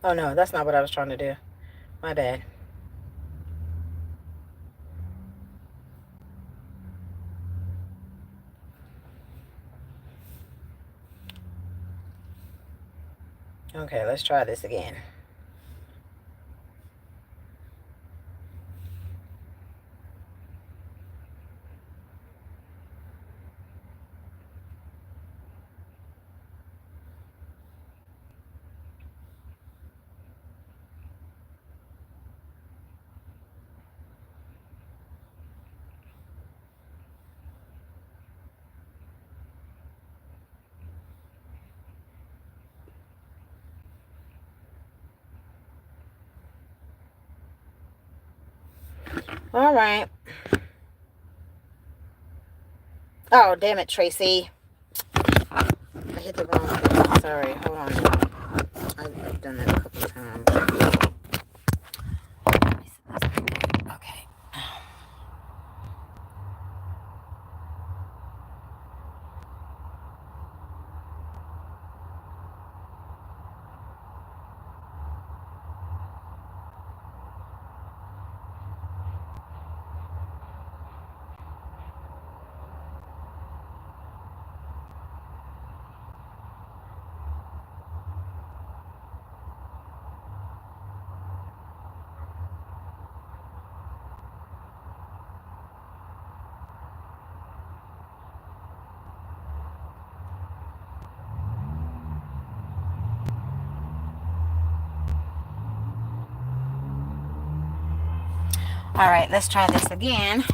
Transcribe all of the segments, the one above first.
Oh no, that's not what I was trying to do. My bad. Okay, let's try this again. All right. Oh, damn it, Tracy. I hit the wrong thing. Sorry. Hold on. I've done that a couple of times. Okay. All right, let's try this again.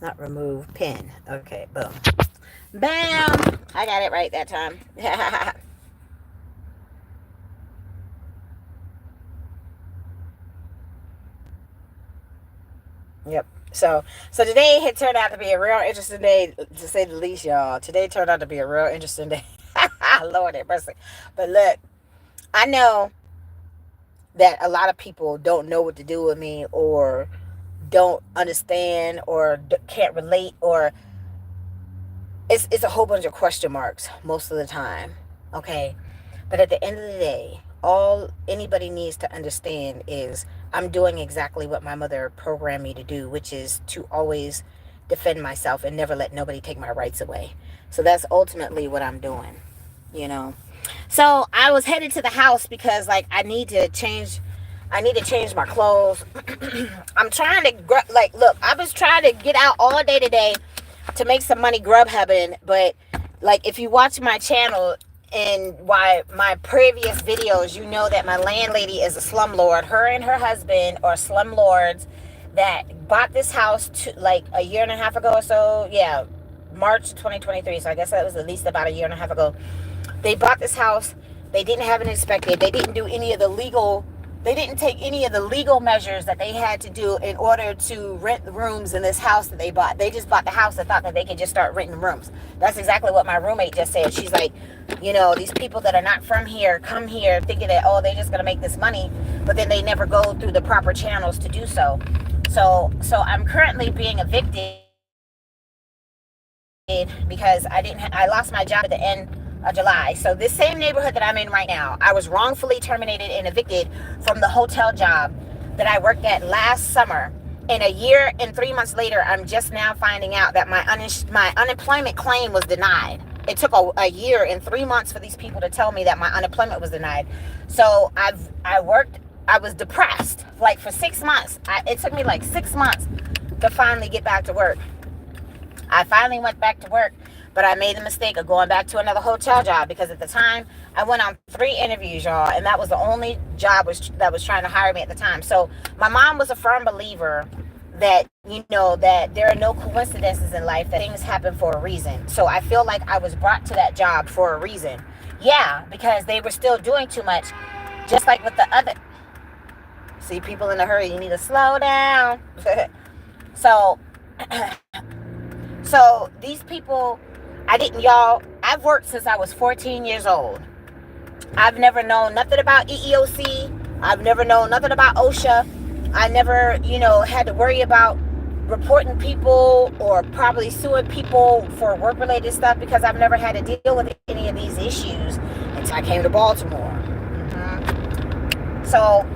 Not remove pin. Okay, boom. Bam! I got it right that time. Yep. So today had turned out to be a real interesting day, to say the least, y'all. Today turned out to be a real interesting day. Lord have mercy. But look, I know that a lot of people don't know what to do with me, or don't understand, or can't relate, or it's a whole bunch of question marks most of the time. Okay. But at the end of the day, all anybody needs to understand is I'm doing exactly what my mother programmed me to do, which is to always defend myself and never let nobody take my rights away. So that's ultimately what I'm doing, you know. So I was headed to the house because, like, I need to change my clothes. I'm trying to look, I was trying to get out all day today to make some money GrubHubbing, but like, if you watch my channel and why my previous videos, you know that my landlady is a slumlord. Her and her husband are slumlords that bought this house like a year and a half ago or so. Yeah, March 2023. So I guess that was at least about a year and a half ago. They bought this house. They didn't have it inspected. They didn't do any of the legal. They didn't take any of the legal measures that they had to do in order to rent the rooms in this house that they bought. They just bought the house and thought that they could just start renting rooms. That's exactly what my roommate just said. She's like, you know, these people that are not from here come here thinking that, oh, they're just going to make this money, but then they never go through the proper channels to do so. So I'm currently being evicted because I lost my job at the end of July. So this same neighborhood that I'm in right now, I was wrongfully terminated and evicted from the hotel job that I worked at last summer. And a year and 3 months later, I'm just now finding out that my unemployment claim was denied. It took a year and 3 months for these people to tell me that my unemployment was denied. So I was depressed like for 6 months. It took me like 6 months to finally get back to work. I finally went back to work, but I made the mistake of going back to another hotel job because at the time I went on 3 interviews, y'all, and that was the only job that was trying to hire me at the time. So my mom was a firm believer that, you know, that there are no coincidences in life, that things happen for a reason. So I feel like I was brought to that job for a reason. Yeah, because they were still doing too much, just like with the other. See, people in a hurry, you need to slow down. So So these people, I've worked since I was 14 years old. I've never known nothing about EEOC. I've never known nothing about OSHA. I never, had to worry about reporting people or probably suing people for work-related stuff because I've never had to deal with any of these issues until I came to Baltimore. So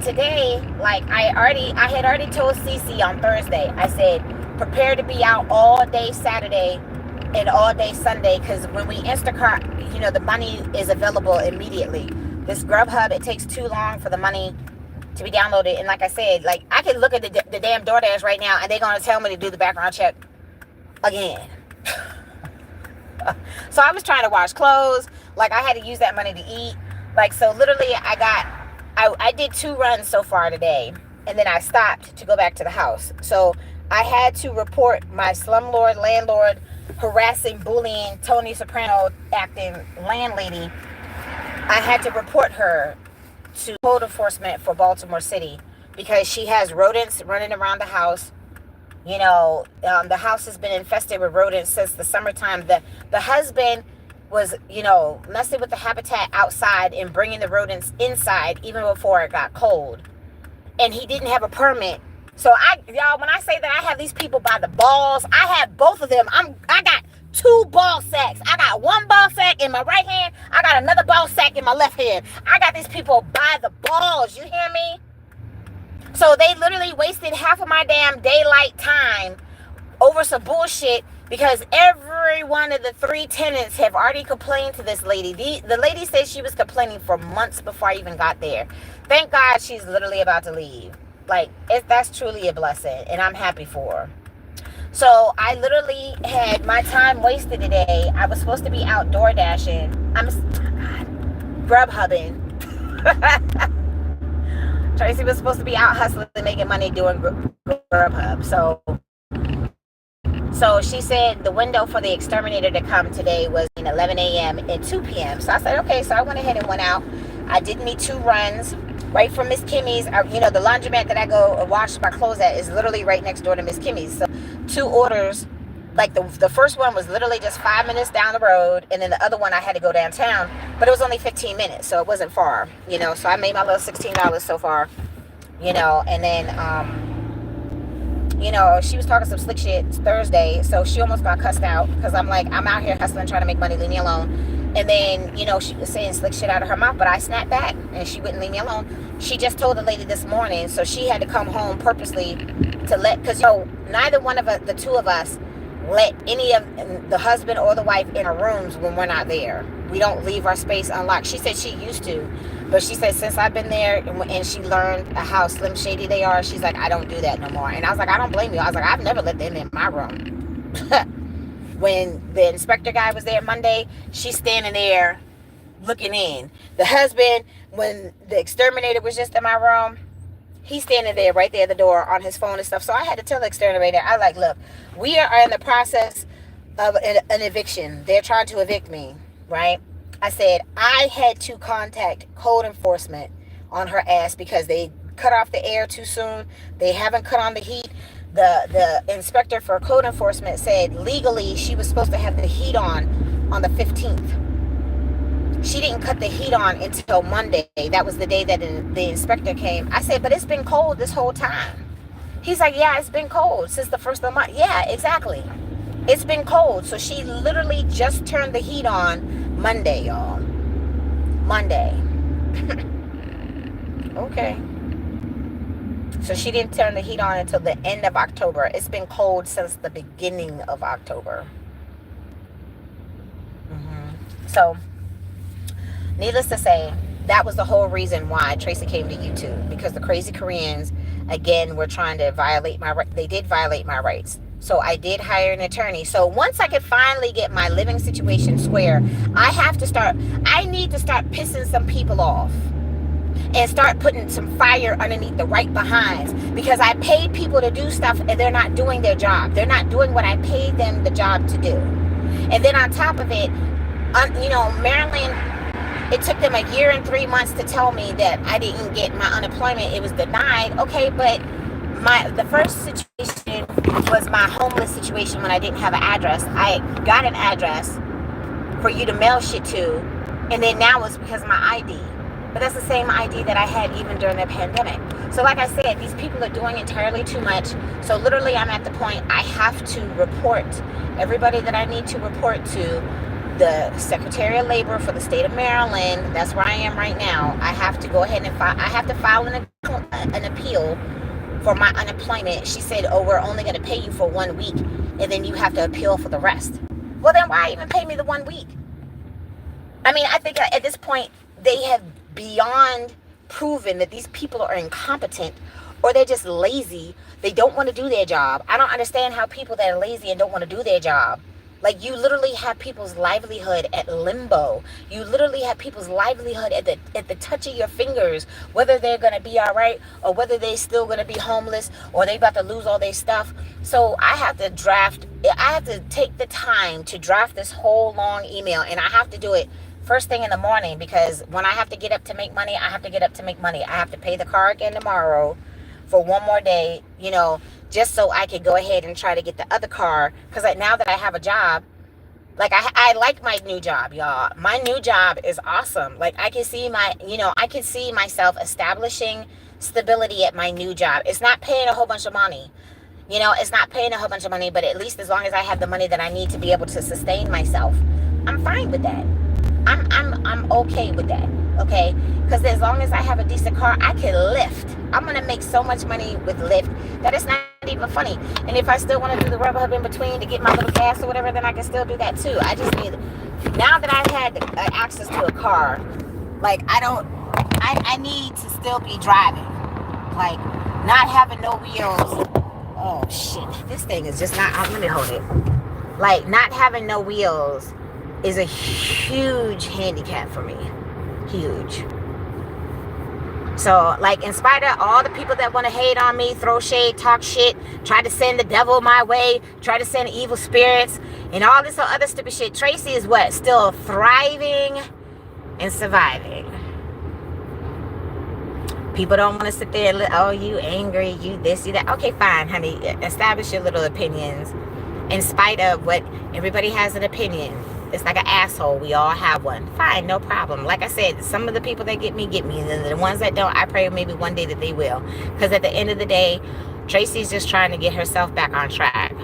today, like I had already told Cece on Thursday, I said, prepare to be out all day Saturday and all day Sunday, because when we Instacart, the money is available immediately. This GrubHub, it takes too long for the money to be downloaded. And like I said, like I can look at the damn DoorDash right now and they're going to tell me to do the background check again. So I was trying to wash clothes. Like I had to use that money to eat. Like, so literally I did 2 runs so far today, and then I stopped to go back to the house. So I had to report my slumlord, landlord, harassing, bullying, Tony Soprano acting landlady. I had to report her to code enforcement for Baltimore City because she has rodents running around the house. The house has been infested with rodents since the summertime. The husband was, messing with the habitat outside and bringing the rodents inside even before it got cold. And he didn't have a permit. So y'all, when I say that I have these people by the balls, I have both of them. I got 2 ball sacks. I got 1 ball sack in my right hand. I got another ball sack in my left hand. I got these people by the balls. You hear me? So they literally wasted half of my damn daylight time over some bullshit because every one of the 3 tenants have already complained to this lady. The lady said she was complaining for months before I even got there. Thank God she's literally about to leave. Like, that's truly a blessing, and I'm happy for her. So I literally had my time wasted today. I was supposed to be outdoor dashing. GrubHubbing. Traci was supposed to be out hustling and making money doing GrubHub. So she said the window for the exterminator to come today was 11 a.m. and 2 p.m. So I said, okay. So I went ahead and went out. I did me 2 runs right from Miss Kimmy's. The laundromat that I go wash my clothes at is literally right next door to Miss Kimmy's. So 2 orders. Like the first one was literally just 5 minutes down the road, and then the other one I had to go downtown, but it was only 15 minutes, so it wasn't far. So I made my little $16 so far. And then she was talking some slick shit Thursday, so she almost got cussed out because I'm like, I'm out here hustling, trying to make money, leave me alone. And then, she was saying slick shit out of her mouth, but I snapped back and she wouldn't leave me alone. She just told the lady this morning, so she had to come home purposely to because, neither one of the 2 of us let any of the husband or the wife in our rooms when we're not there. We don't leave our space unlocked. She said she used to, but she said since I've been there and she learned how slim shady they are, she's like, I don't do that no more. And I was like, I don't blame you. I was like, I've never let them in my room. When the inspector guy was there Monday, she's standing there looking in. The husband, when the exterminator was just in my room, he's standing there right there at the door on his phone and stuff. So I had to tell the exterminator, I like, look, we are in the process of an eviction. They're trying to evict me, right? I said, I had to contact code enforcement on her ass because they cut off the air too soon. They haven't cut on the heat. The inspector for code enforcement said legally she was supposed to have the heat on the 15th. She didn't cut the heat on until Monday. That was the day that the inspector came. I said, but it's been cold this whole time. He's like, yeah, it's been cold since the first of the month. Yeah, exactly. It's been cold. So she literally just turned the heat on Monday, y'all. Monday. Okay. So she didn't turn the heat on until the end of October. It's been cold since the beginning of October. So, needless to say, that was the whole reason why Traci came to YouTube. Because the crazy Koreans, again, were trying to violate my rights. They did violate my rights. So I did hire an attorney. So once I could finally get my living situation square, I need to start pissing some people off. And start putting some fire underneath the right behinds. Because I paid people to do stuff and they're not doing their job. They're not doing what I paid them the job to do. And then on top of it, Maryland, it took them 1 year and 3 months to tell me that I didn't get my unemployment. It was denied. Okay, but the first situation was my homeless situation when I didn't have an address. I got an address for you to mail shit to. And then now it's because of my ID. But that's the same ID that I had even during the pandemic. So like I said, these people are doing entirely too much. So literally I'm at the point I have to report everybody that I need to report to the Secretary of Labor for the state of Maryland. That's where I am right now. I have to go ahead and I have to file an appeal for my unemployment. She said, oh, we're only going to pay you for 1 week, and then you have to appeal for the rest. Well, then why even pay me the 1 week? I mean, I think at this point, they have beyond proven that these people are incompetent, or they're just lazy. They don't want to do their job. I don't understand how people that are lazy and don't want to do their job. Like, you literally have people's livelihood at limbo. You literally have people's livelihood at the touch of your fingers, whether they're going to be all right or whether they're still going to be homeless or they about to lose all their stuff. So I have to take the time to draft this whole long email, and I have to do it first thing in the morning, because when I have to get up to make money, I have to get up to make money. I have to pay the car again tomorrow for one more day, just so I can go ahead and try to get the other car. Because now that I have a job, like I like my new job, y'all. My new job is awesome. Like I can see I can see myself establishing stability at my new job. It's not paying a whole bunch of money. It's not paying a whole bunch of money, but at least as long as I have the money that I need to be able to sustain myself, I'm fine with that. I'm okay with that, okay? Because as long as I have a decent car, I can Lyft. I'm gonna make so much money with Lyft that it's not even funny. And if I still want to do the GrubHub in between to get my little gas or whatever, then I can still do that too. I just need, now that I've had access to a car, like I need to still be driving, like not having no wheels. Oh shit, this thing is just not, let me hold it. Like not having no wheels is a huge handicap for me. Huge. So, like, in spite of all the people that want to hate on me, throw shade, talk shit, try to send the devil my way, try to send evil spirits, and all this other stupid shit, Traci is what? Still thriving and surviving. People don't want to sit there and, oh, you angry, you this, you that. Okay, fine, honey. Establish your little opinions. In spite of what, everybody has an opinion. It's like an asshole. We all have one. Fine, no problem. Like I said, some of the people that get me. And the ones that don't, I pray maybe one day that they will. Because at the end of the day, Traci's just trying to get herself back on track.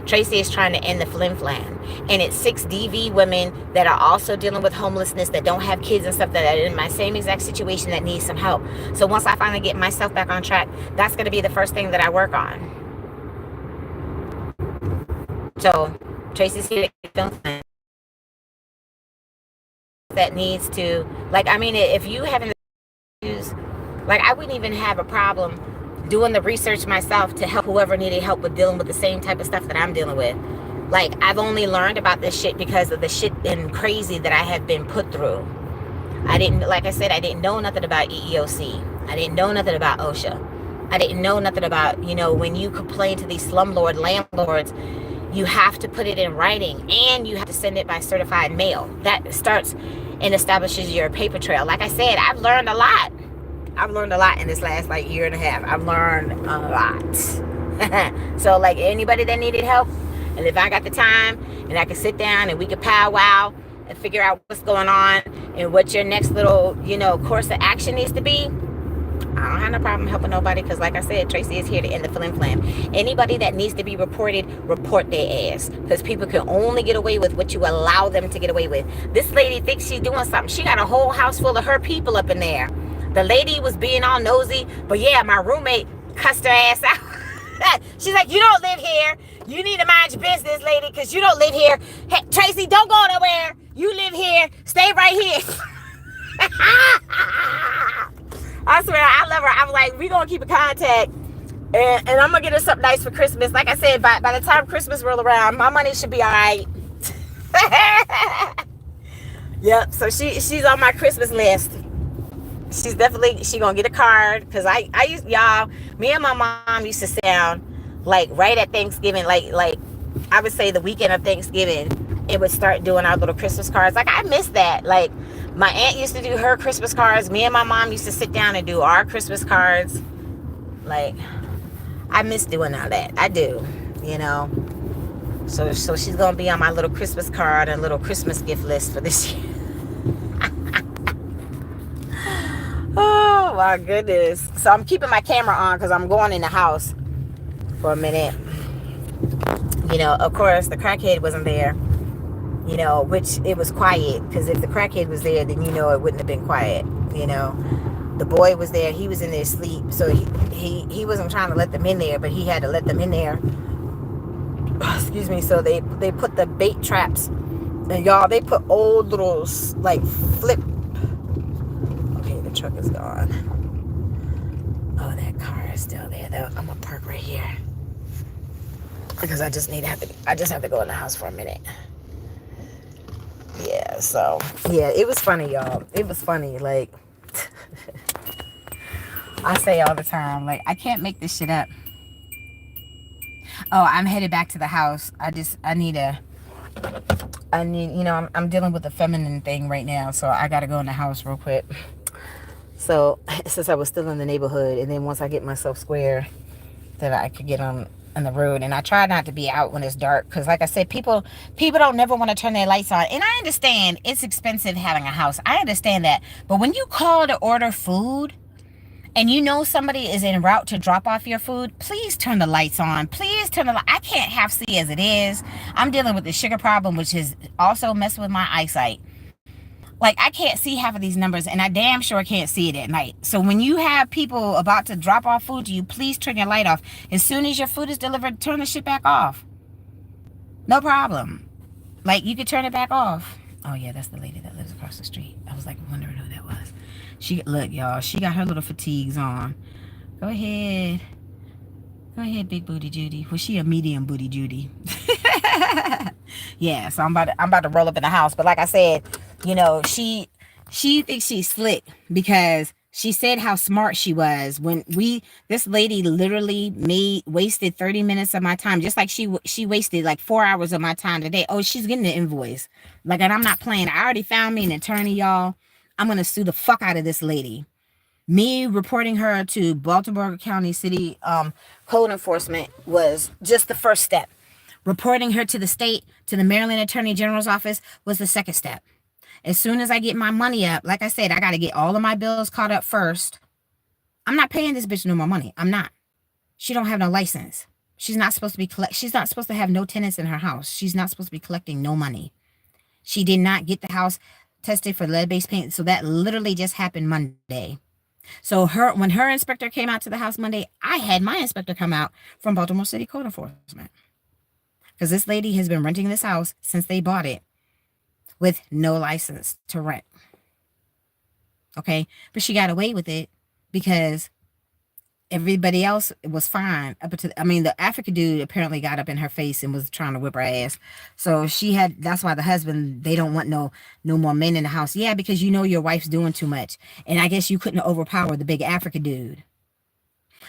Traci is trying to end the flim-flam. And it's 6 DV women that are also dealing with homelessness, that don't have kids and stuff, that are in my same exact situation, that need some help. So once I finally get myself back on track, that's going to be the first thing that I work on. So Traci's here to film that needs to, like, I mean, if you haven't used, like, I wouldn't even have a problem doing the research myself to help whoever needed help with dealing with the same type of stuff that I'm dealing with. Like, I've only learned about this shit because of the shit and crazy that I have been put through. Like I said, I didn't know nothing about EEOC. I didn't know nothing about OSHA. I didn't know nothing about, when you complain to these slumlord landlords, you have to put it in writing, and you have to send it by certified mail. That starts and establishes your paper trail. Like I said, I've learned a lot. I've learned a lot in this last year and a half. I've learned a lot. So like anybody that needed help, and if I got the time and I could sit down and we could powwow and figure out what's going on and what your next little, course of action needs to be, I don't have no problem helping nobody, because like I said, Traci is here to end the flim-flam. Anybody that needs to be reported, report their ass, because people can only get away with what you allow them to get away with. This lady thinks she's doing something. She got a whole house full of her people up in there. The lady was being all nosy, but yeah, my roommate cussed her ass out. She's like, you don't live here. You need to mind your business, lady, because you don't live here. Hey, Traci, don't go nowhere. You live here. Stay right here. I swear, I love her. I was like, we gonna keep in contact, and I'm gonna get her something nice for Christmas. Like I said, by the time Christmas roll around, my money should be all right. Yep. So she's on my Christmas list. She's gonna get a card, because I used, y'all, me and my mom used to sit down like right at Thanksgiving, like I would say the weekend of Thanksgiving, and would start doing our little Christmas cards. Like, I miss that. Like, my aunt used to do her Christmas cards. Me and my mom used to sit down and do our Christmas cards. Like, I miss doing all that. I do, So she's going to be on my little Christmas card and little Christmas gift list for this year. my goodness. So I'm keeping my camera on because I'm going in the house for a minute. Of course, the crackhead wasn't there. Which it was quiet, because if the crackhead was there, then it wouldn't have been quiet. The boy was there. He was in there asleep, so he wasn't trying to let them in there, but he had to let them in there. Excuse me. So they put the bait traps, and y'all, they put old little like flip. Okay, the truck is gone. Oh, that car is still there though. I'm gonna park right here because I just have to go in the house for a minute. Yeah, so yeah, it was funny, y'all. It was funny. Like I say all the time, like, I can't make this shit up. Oh, I'm headed back to the house. I'm dealing with the feminine thing right now, so I gotta go in the house real quick. So since I was still in the neighborhood, and then once I get myself square, that I could get on the road. And I try not to be out when it's dark, because like I said, people don't never want to turn their lights on. And I understand it's expensive having a house. I understand that. But when you call to order food and somebody is en route to drop off your food, please turn the lights on. Please turn the light. I can't half see as it is. I'm dealing with the sugar problem, which has also messed with my eyesight. Like, I can't see half of these numbers, and I damn sure can't see it at night. So when you have people about to drop off food to you, please turn your light off. As soon as your food is delivered, turn the shit back off. No problem. Like, you could turn it back off. Oh yeah, that's the lady that lives across the street. I was like wondering who that was. Look, y'all, she got her little fatigues on. Go ahead, big booty Judy. Was she a medium booty Judy? Yeah, so I'm about to roll up in the house. But like I said, she thinks she's slick because she said how smart she was when this lady literally wasted 30 minutes of my time, just like she wasted like 4 hours of my time today. Oh, she's getting the invoice. Like, and I'm not playing. I already found me an attorney, y'all. I'm gonna sue the fuck out of this lady. Me reporting her to Baltimore County City Code Enforcement was just the first step. Reporting her to the state, to the Maryland Attorney General's office, was the second step. As soon as I get my money up, like I said, I got to get all of my bills caught up first. I'm not paying this bitch no more money. I'm not. She don't have no license. She's not supposed to be She's not supposed to have no tenants in her house. She's not supposed to be collecting no money. She did not get the house tested for lead-based paint. So that literally just happened Monday. So when her inspector came out to the house Monday, I had my inspector come out from Baltimore City Code Enforcement. Because this lady has been renting this house since they bought it with no license to rent. Okay? But she got away with it because everybody else was fine. The African dude apparently got up in her face and was trying to whip her ass. So that's why the husband, they don't want no more men in the house. Yeah, because your wife's doing too much. And I guess you couldn't overpower the big African dude.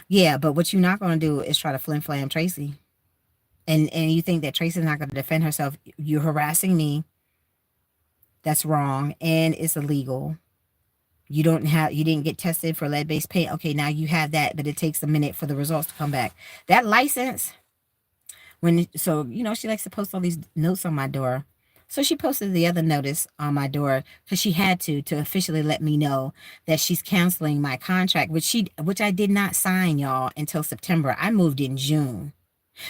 Yeah, but what you're not going to do is try to flim-flam Traci. And you think that Traci's not going to defend herself. You're harassing me. That's wrong. And it's illegal. You didn't get tested for lead-based paint. Okay, now you have that, but it takes a minute for the results to come back. That license, she likes to post all these notes on my door. So she posted the other notice on my door because she had to officially let me know that she's canceling my contract, which I did not sign, y'all, until September. I moved in June.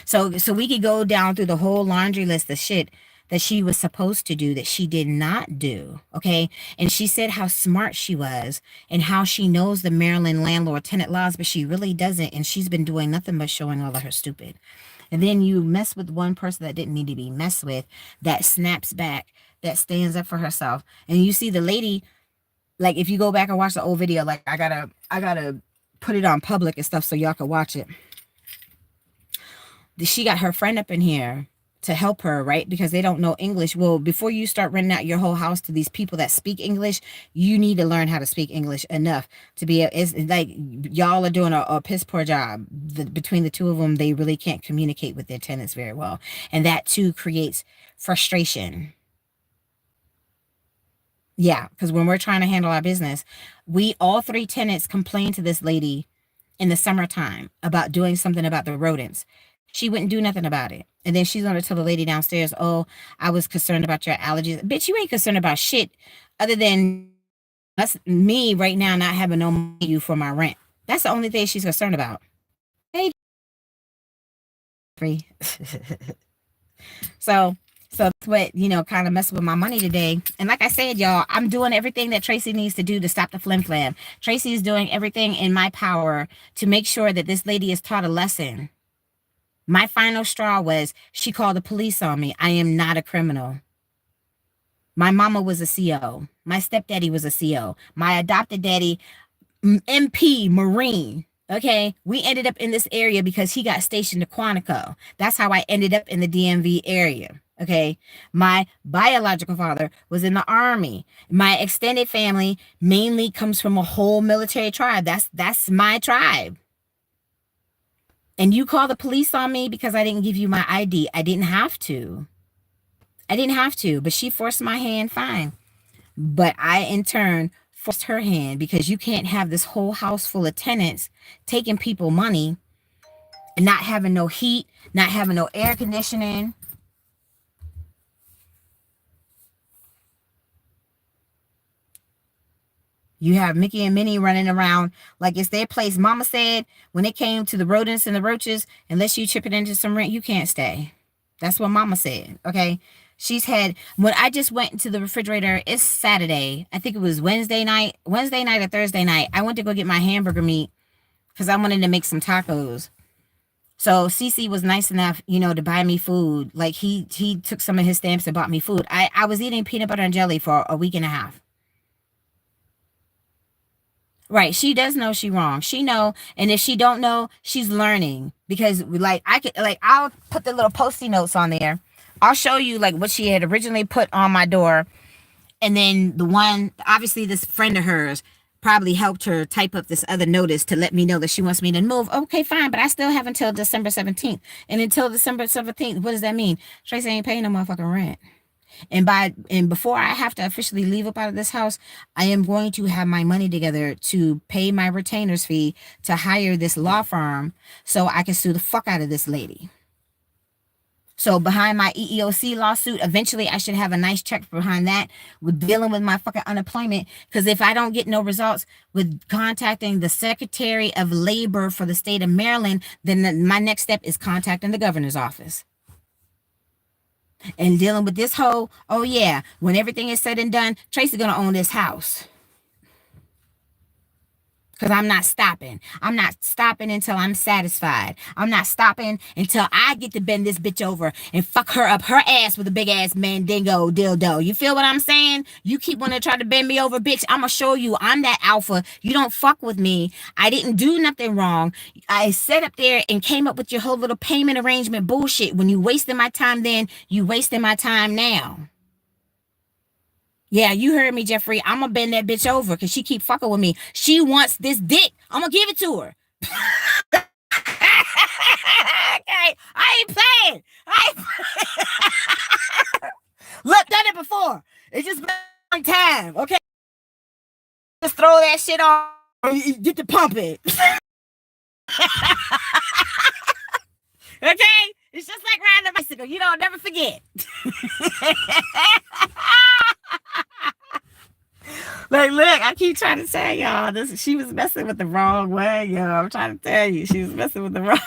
So we could go down through the whole laundry list of shit that she was supposed to do that she did not do. Okay. And she said how smart she was and how she knows the Maryland landlord tenant laws, but she really doesn't. And she's been doing nothing but showing all of her stupid. And then you mess with one person that didn't need to be messed with, that snaps back, that stands up for herself. And you see the lady, like, if you go back and watch the old video, like, I gotta put it on public and stuff so y'all can watch it. She got her friend up in here to help her, right? Because they don't know English. Well, before you start renting out your whole house to these people that speak English, you need to learn how to speak English enough to be it's like y'all are doing a piss poor job. Between the two of them, they really can't communicate with their tenants very well. And that too creates frustration. Yeah, because when we're trying to handle our business, all three tenants complained to this lady in the summertime about doing something about the rodents. She wouldn't do nothing about it. And then she's going to tell the lady downstairs, oh, I was concerned about your allergies. Bitch, you ain't concerned about shit other than That's me right now not having no money for my rent. That's the only thing she's concerned about. Hey, free. so that's what, kind of messing with my money today. And like I said, y'all, I'm doing everything that Traci needs to do to stop the flim flam. Traci is doing everything in my power to make sure that this lady is taught a lesson. My final straw was she called the police on me. I am not a criminal. My mama was a CO. My stepdaddy was a CO. My adopted daddy, MP, Marine. Okay, we ended up in this area because he got stationed to Quantico. That's how I ended up in the DMV area. Okay, my biological father was in the army. My extended family mainly comes from a whole military tribe. That's my tribe. And you call the police on me because I didn't give you my ID. I didn't have to. But she forced my hand, fine. But I, in turn, forced her hand because you can't have this whole house full of tenants taking people money and not having no heat, not having no air conditioning. You have Mickey and Minnie running around like it's their place. Mama said when it came to the rodents and the roaches, unless you chip it into some rent, you can't stay. That's what Mama said. Okay. She's had, when I just went into the refrigerator, it's Saturday. I think it was Wednesday night or Thursday night. I went to go get my hamburger meat because I wanted to make some tacos. So CC was nice enough, to buy me food. Like he took some of his stamps and bought me food. I was eating peanut butter and jelly for a week and a half. Right. She does know she wrong. She know. And if she don't know, she's learning. Because like I'll put the little post-it notes on there. I'll show you like what she had originally put on my door. And then the one, obviously this friend of hers probably helped her type up this other notice to let me know that she wants me to move. Okay, fine. But I still have until December 17th. And until December 17th, what does that mean? Traci ain't paying no motherfucking rent. And before I have to officially leave up out of this house, I am going to have my money together to pay my retainer's fee to hire this law firm so I can sue the fuck out of this lady. So behind my EEOC lawsuit, eventually I should have a nice check behind that with dealing with my fucking unemployment. Because if I don't get no results with contacting the Secretary of Labor for the state of Maryland, then my next step is contacting the governor's office. And dealing with this whole, oh yeah, when everything is said and done, Traci's gonna own this house. Because I'm not stopping. I'm not stopping until I'm satisfied. I'm not stopping until I get to bend this bitch over and fuck her up her ass with a big ass mandingo dildo. You feel what I'm saying? You keep wanting to try to bend me over, bitch. I'm going to show you I'm that alpha. You don't fuck with me. I didn't do nothing wrong. I sat up there and came up with your whole little payment arrangement bullshit. When you wasted my time then, you wasting my time now. Yeah, you heard me, Jeffrey. I'm gonna bend that bitch over because she keep fucking with me. She wants this dick. I'm gonna give it to her. Okay, I ain't playing. Look, done it before. It's just been a long time. Okay, just throw that shit on. Get to pump it. Okay, it's just like riding a bicycle. You don't never forget. Like, look, I keep trying to tell y'all this. She was messing with the wrong way, yo. I'm trying to tell you, she was messing with the wrong.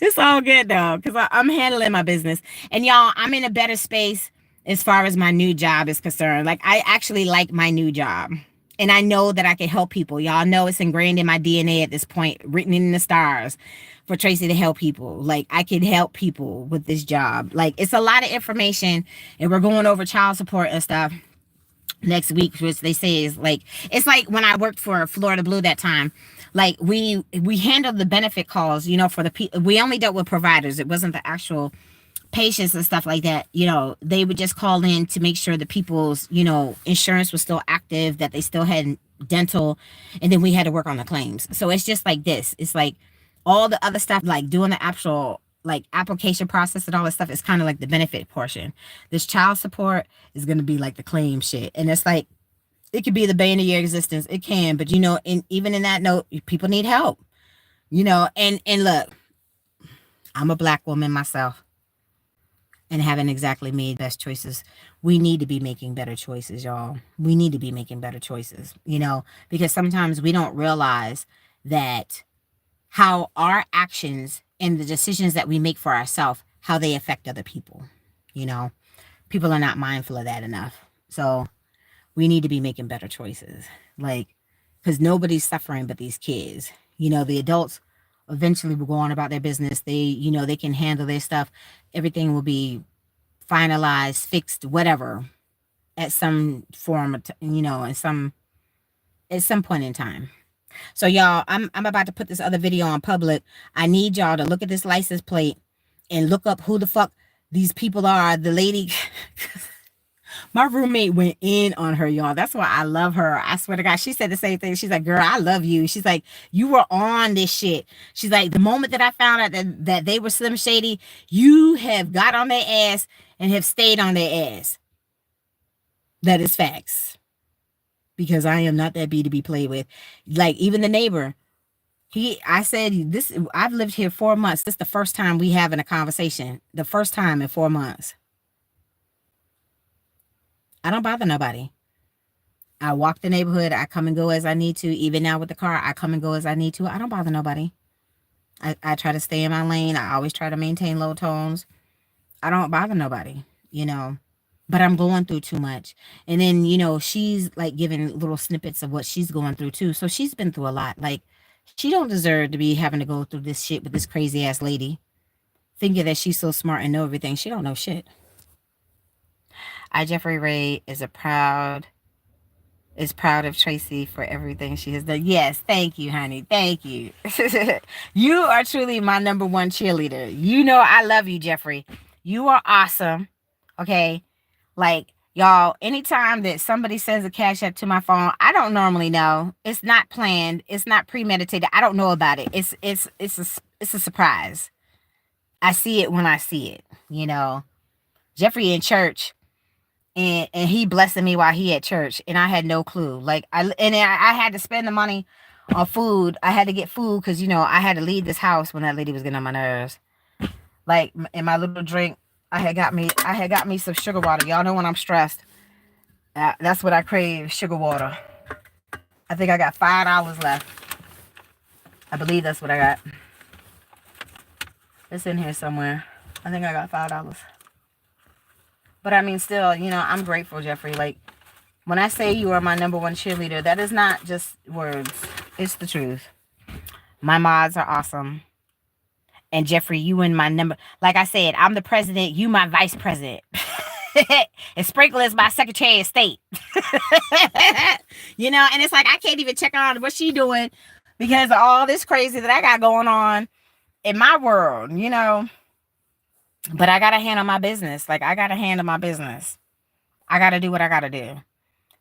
It's all good though, because I'm handling my business, and y'all, I'm in a better space as far as my new job is concerned. Like, I actually like my new job, and I know that I can help people. Y'all know it's ingrained in my DNA at this point, written in the stars, for Traci to help people. Like, I can help people with this job. Like, it's a lot of information, and we're going over child support and stuff next week, which they say is like, it's like when I worked for Florida Blue that time. Like, we handled the benefit calls, for the people. We only dealt with providers. It wasn't the actual patients and stuff like that. They would just call in to make sure the people's, insurance was still active, that they still had dental, and then we had to work on the claims. So it's just like this. It's like all the other stuff, like doing the actual like application process and all this stuff, is kind of like the benefit portion. This child support is going to be like the claim shit. And it's like, it could be the bane of your existence. It can, but even in that note, people need help, and look, I'm a black woman myself. and haven't exactly made best choices. We need to be making better choices, y'all. We need to be making better choices, because sometimes we don't realize that how our actions and the decisions that we make for ourselves, how they affect other people. You know, people are not mindful of that enough. So we need to be making better choices. Like, because nobody's suffering but these kids. The adults eventually will go on about their business. They can handle their stuff. Everything will be finalized, fixed, whatever, at some form of, at some point in time. So y'all, I'm about to put this other video on public. I need y'all to look at this license plate and look up who the fuck these people are. The lady, my roommate went in on her, y'all. That's why I love her. I swear to God, she said the same thing. She's like, girl, I love you. She's like, you were on this shit. She's like, the moment that I found out that they were Slim Shady, you have got on their ass and have stayed on their ass. That is facts. Because I am not that B to be played with. Like, even the neighbor, I said, I've lived here 4 months. This is the first time we having a conversation. The first time in 4 months. I don't bother nobody. I walk the neighborhood. I come and go as I need to. Even now with the car, I come and go as I need to. I don't bother nobody. I try to stay in my lane. I always try to maintain low tones. I don't bother nobody, but I'm going through too much. And then, she's like giving little snippets of what she's going through too. So she's been through a lot. Like, she don't deserve to be having to go through this shit with this crazy ass lady, thinking that she's so smart and know everything. She don't know shit. Jeffrey Ray is proud of Traci for everything she has done. Yes, thank you, honey. Thank you. You are truly my number one cheerleader. I love you, Jeffrey. You are awesome. Okay. Like, y'all, anytime that somebody sends a cash app to my phone, I don't normally know. It's not planned. It's not premeditated. I don't know about it. It's a surprise. I see it when I see it. Jeffrey in church, and he blessing me while he at church, and I had no clue. Like, I had to spend the money on food. I had to get food because I had to leave this house when that lady was getting on my nerves. Like, in my little drink, I had got me some sugar water. Y'all know when I'm stressed, that's what I crave, sugar water. I think I got $5 left. I believe that's what I got. It's in here somewhere. I think I got $5. But I mean, still, I'm grateful, Jeffrey. Like, when I say you are my number one cheerleader, that is not just words. It's the truth. My mods are awesome. And Jeffrey, you and my number, like I said, I'm the president, you my vice president. And Sprinkle is my secretary of state. And it's like, I can't even check on what she doing because of all this crazy that I got going on in my world, But I got to handle my business. Like, I got to handle my business. I got to do what I got to do.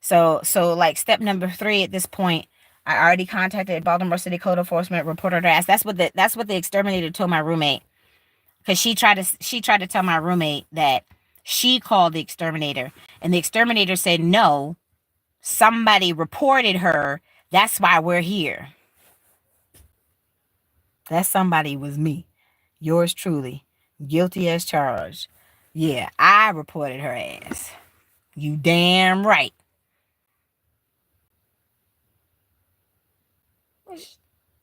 So like, step number 3 at this point, I already contacted Baltimore City Code Enforcement, reported her ass. That's what the exterminator told my roommate. Because she tried to tell my roommate that she called the exterminator. And the exterminator said, no, somebody reported her. That's why we're here. That somebody was me. Yours truly. Guilty as charged. Yeah, I reported her ass. You damn right.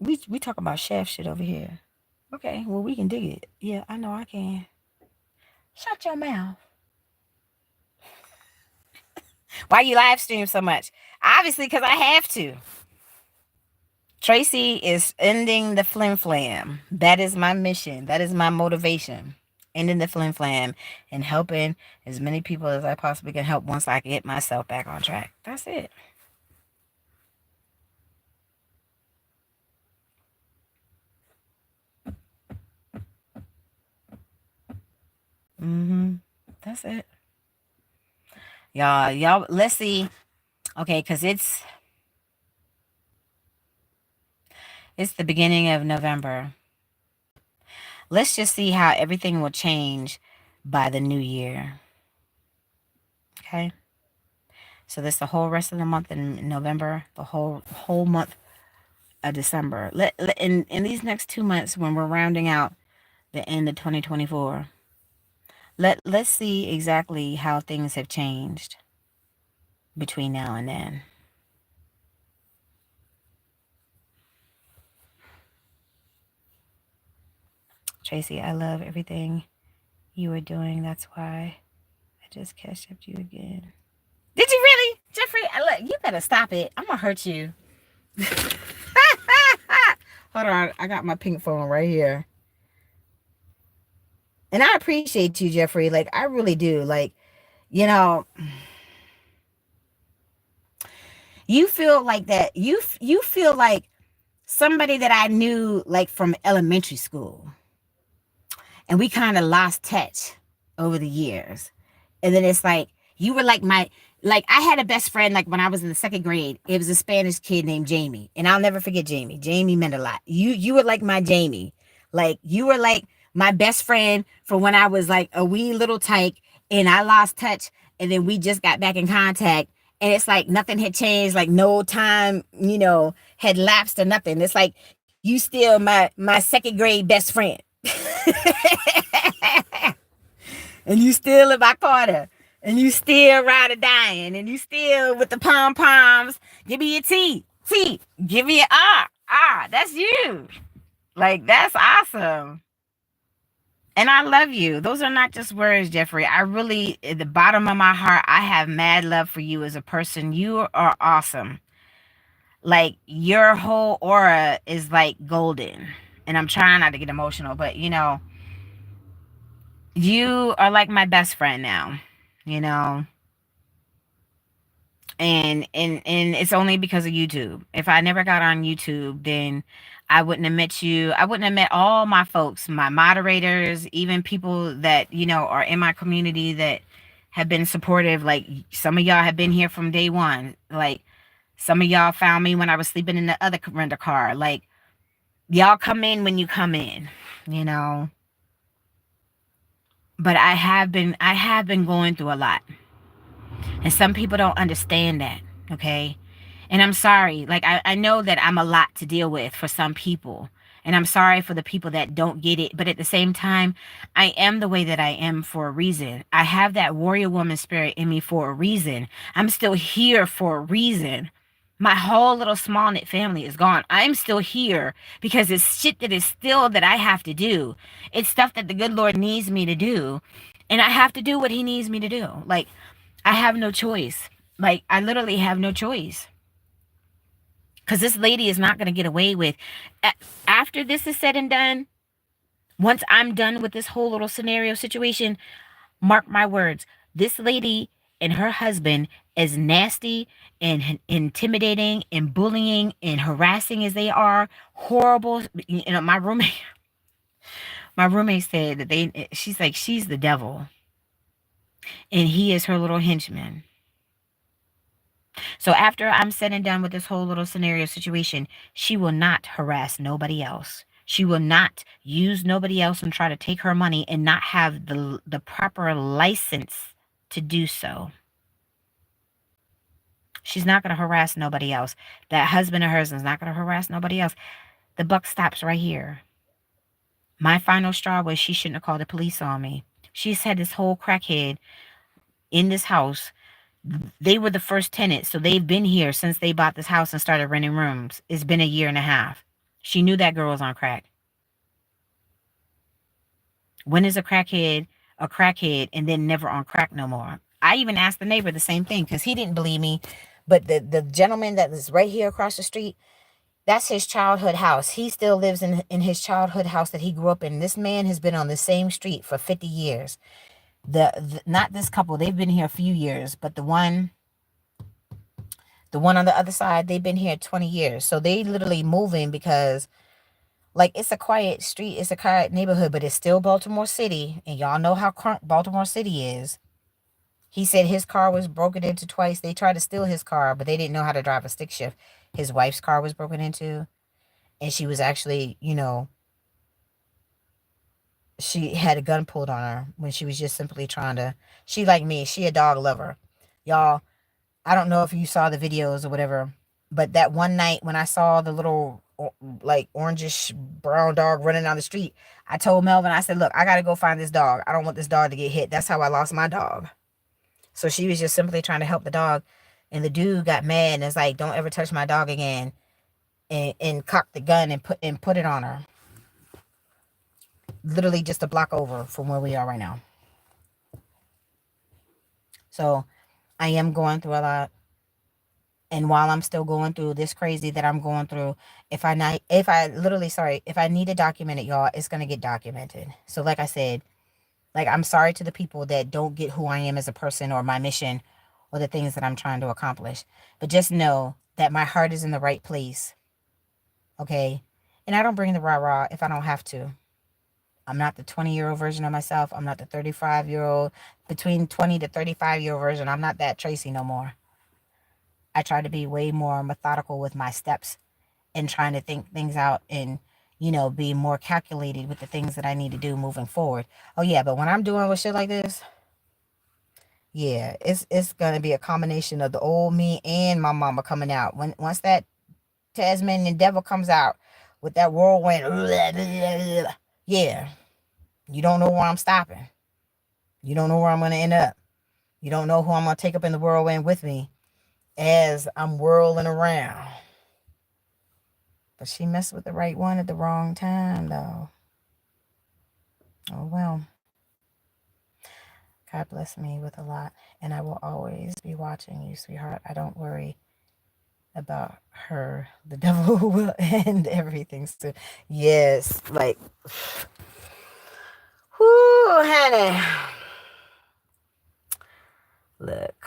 We talk about chef shit over here. Okay, well, we can dig it. Yeah, I know I can. Shut your mouth. Why you live stream so much? Obviously, because I have to. Traci is ending the flim flam. That is my mission. That is my motivation. Ending the flim flam and helping as many people as I possibly can help once I get myself back on track. That's it. That's it. Y'all, let's see. Okay, because it's the beginning of November. Let's just see how everything will change by the new year. Okay? So this the whole rest of the month in November, the whole month of December. In these next 2 months, when we're rounding out the end of 2024, Let's see exactly how things have changed between now and then. Tracy, I love everything you were doing. That's why I just catch up to you again. Did you really, Jeffrey? Look, you better stop it. I'm gonna hurt you. Hold on, I got my pink phone right here. And I appreciate you, Jeffrey. Like I really do. Like, you know, you feel like that. You feel like somebody that I knew like from elementary school, and we kind of lost touch over the years. And then it's like you were like my like I had a best friend like when I was in the second grade. It was a Spanish kid named Jamie, and I'll never forget Jamie. Jamie meant a lot. You were like my Jamie. Like you were like my best friend from when I was like a wee little tyke, and I lost touch, and then we just got back in contact. And it's like nothing had changed, like no time, had lapsed or nothing. It's like you still my second grade best friend. And you still in my corner, and you still ride or dying, and you still with the pom poms. Give me your T, give me an R. That's you. Like that's awesome. And I love you. Those are not just words, Jeffrey. I really, at the bottom of my heart, I have mad love for you as a person. You are awesome. Like your whole aura is like golden. And I'm trying not to get emotional, but you are like my best friend now. You know, and it's only because of YouTube. If I never got on YouTube, then I wouldn't have met you. I wouldn't have met all my folks, my moderators, even people that are in my community that have been supportive. Like some of y'all have been here from day one. Like some of y'all found me when I was sleeping in the other renter car. Like y'all come in when you come in, you know. But I have been going through a lot. And some people don't understand that, okay? And I'm sorry. Like, I know that I'm a lot to deal with for some people. And I'm sorry for the people that don't get it. But at the same time, I am the way that I am for a reason. I have that warrior woman spirit in me for a reason. I'm still here for a reason. My whole little small knit family is gone. I'm still here because it's shit that is still that I have to do. It's stuff that the good Lord needs me to do. And I have to do what he needs me to do. Like, I have no choice. Like, I literally have no choice. Because this lady is not going to get away with. After this is said and done, once I'm done with this whole little scenario situation, mark my words, this lady and her husband, as nasty and intimidating and bullying and harassing as they are, horrible. My roommate said that she's like, she's the devil and he is her little henchman. So after I'm said and done with this whole little scenario situation, she will not harass nobody else. She will not use nobody else and try to take her money and not have the proper license to do so. She's not going to harass nobody else. That husband of hers is not going to harass nobody else. The buck stops right here. My final straw was she shouldn't have called the police on me. She's had this whole crackhead in this house. They were the first tenants, so they've been here since they bought this house and started renting rooms. It's been a year and a half. She knew that girl was on crack. When is a crackhead and then never on crack no more? I even asked the neighbor the same thing because he didn't believe me. But the gentleman that is right here across the street, that's his childhood house. He still lives in his childhood house that he grew up in. This man has been on the same street for 50 years. Not this couple, they've been here a few years, but the one on the other side, they've been here 20 years. So they literally moving because like it's a quiet street, it's a quiet neighborhood, but it's still Baltimore City. And y'all know how crunk Baltimore City is. He said his car was broken into twice. They tried to steal his car, but they didn't know how to drive a stick shift. His wife's car was broken into, and she was actually, she had a gun pulled on her when she was just simply trying to. She like me, she a dog lover. Y'all, I don't know if you saw the videos or whatever, but that one night when I saw the little like orangish brown dog running down the street. I told Melvin, I said, look, I got to go find this dog. I don't want this dog to get hit. That's how I lost my dog. So she was just simply trying to help the dog. And the dude got mad and was like, don't ever touch my dog again. And cocked the gun and put it on her. Literally just a block over from where we are right now. So I am going through a lot. And while I'm still going through this crazy that I'm going through, if I need to document it, y'all, it's going to get documented. So like I said, like, I'm sorry to the people that don't get who I am as a person or my mission or the things that I'm trying to accomplish. But just know that my heart is in the right place. Okay? And I don't bring the rah-rah if I don't have to. I'm not the 20-year-old version of myself. I'm not the 35-year-old, between 20 to 35-year-old version. I'm not that Tracy no more. I try to be way more methodical with my steps and trying to think things out and, be more calculated with the things that I need to do moving forward. Oh, yeah, but when I'm doing with shit like this, yeah, it's going to be a combination of the old me and my mama coming out. Once that Tasmanian devil comes out with that whirlwind, yeah, you don't know where I'm stopping. You don't know where I'm going to end up. You don't know who I'm going to take up in the whirlwind with me as I'm whirling around. But she messed with the right one at the wrong time, though. Oh, well. God bless me with a lot. And I will always be watching you, sweetheart. I don't worry about her. The devil will end everything soon. Yes, like, whoo, honey. Look.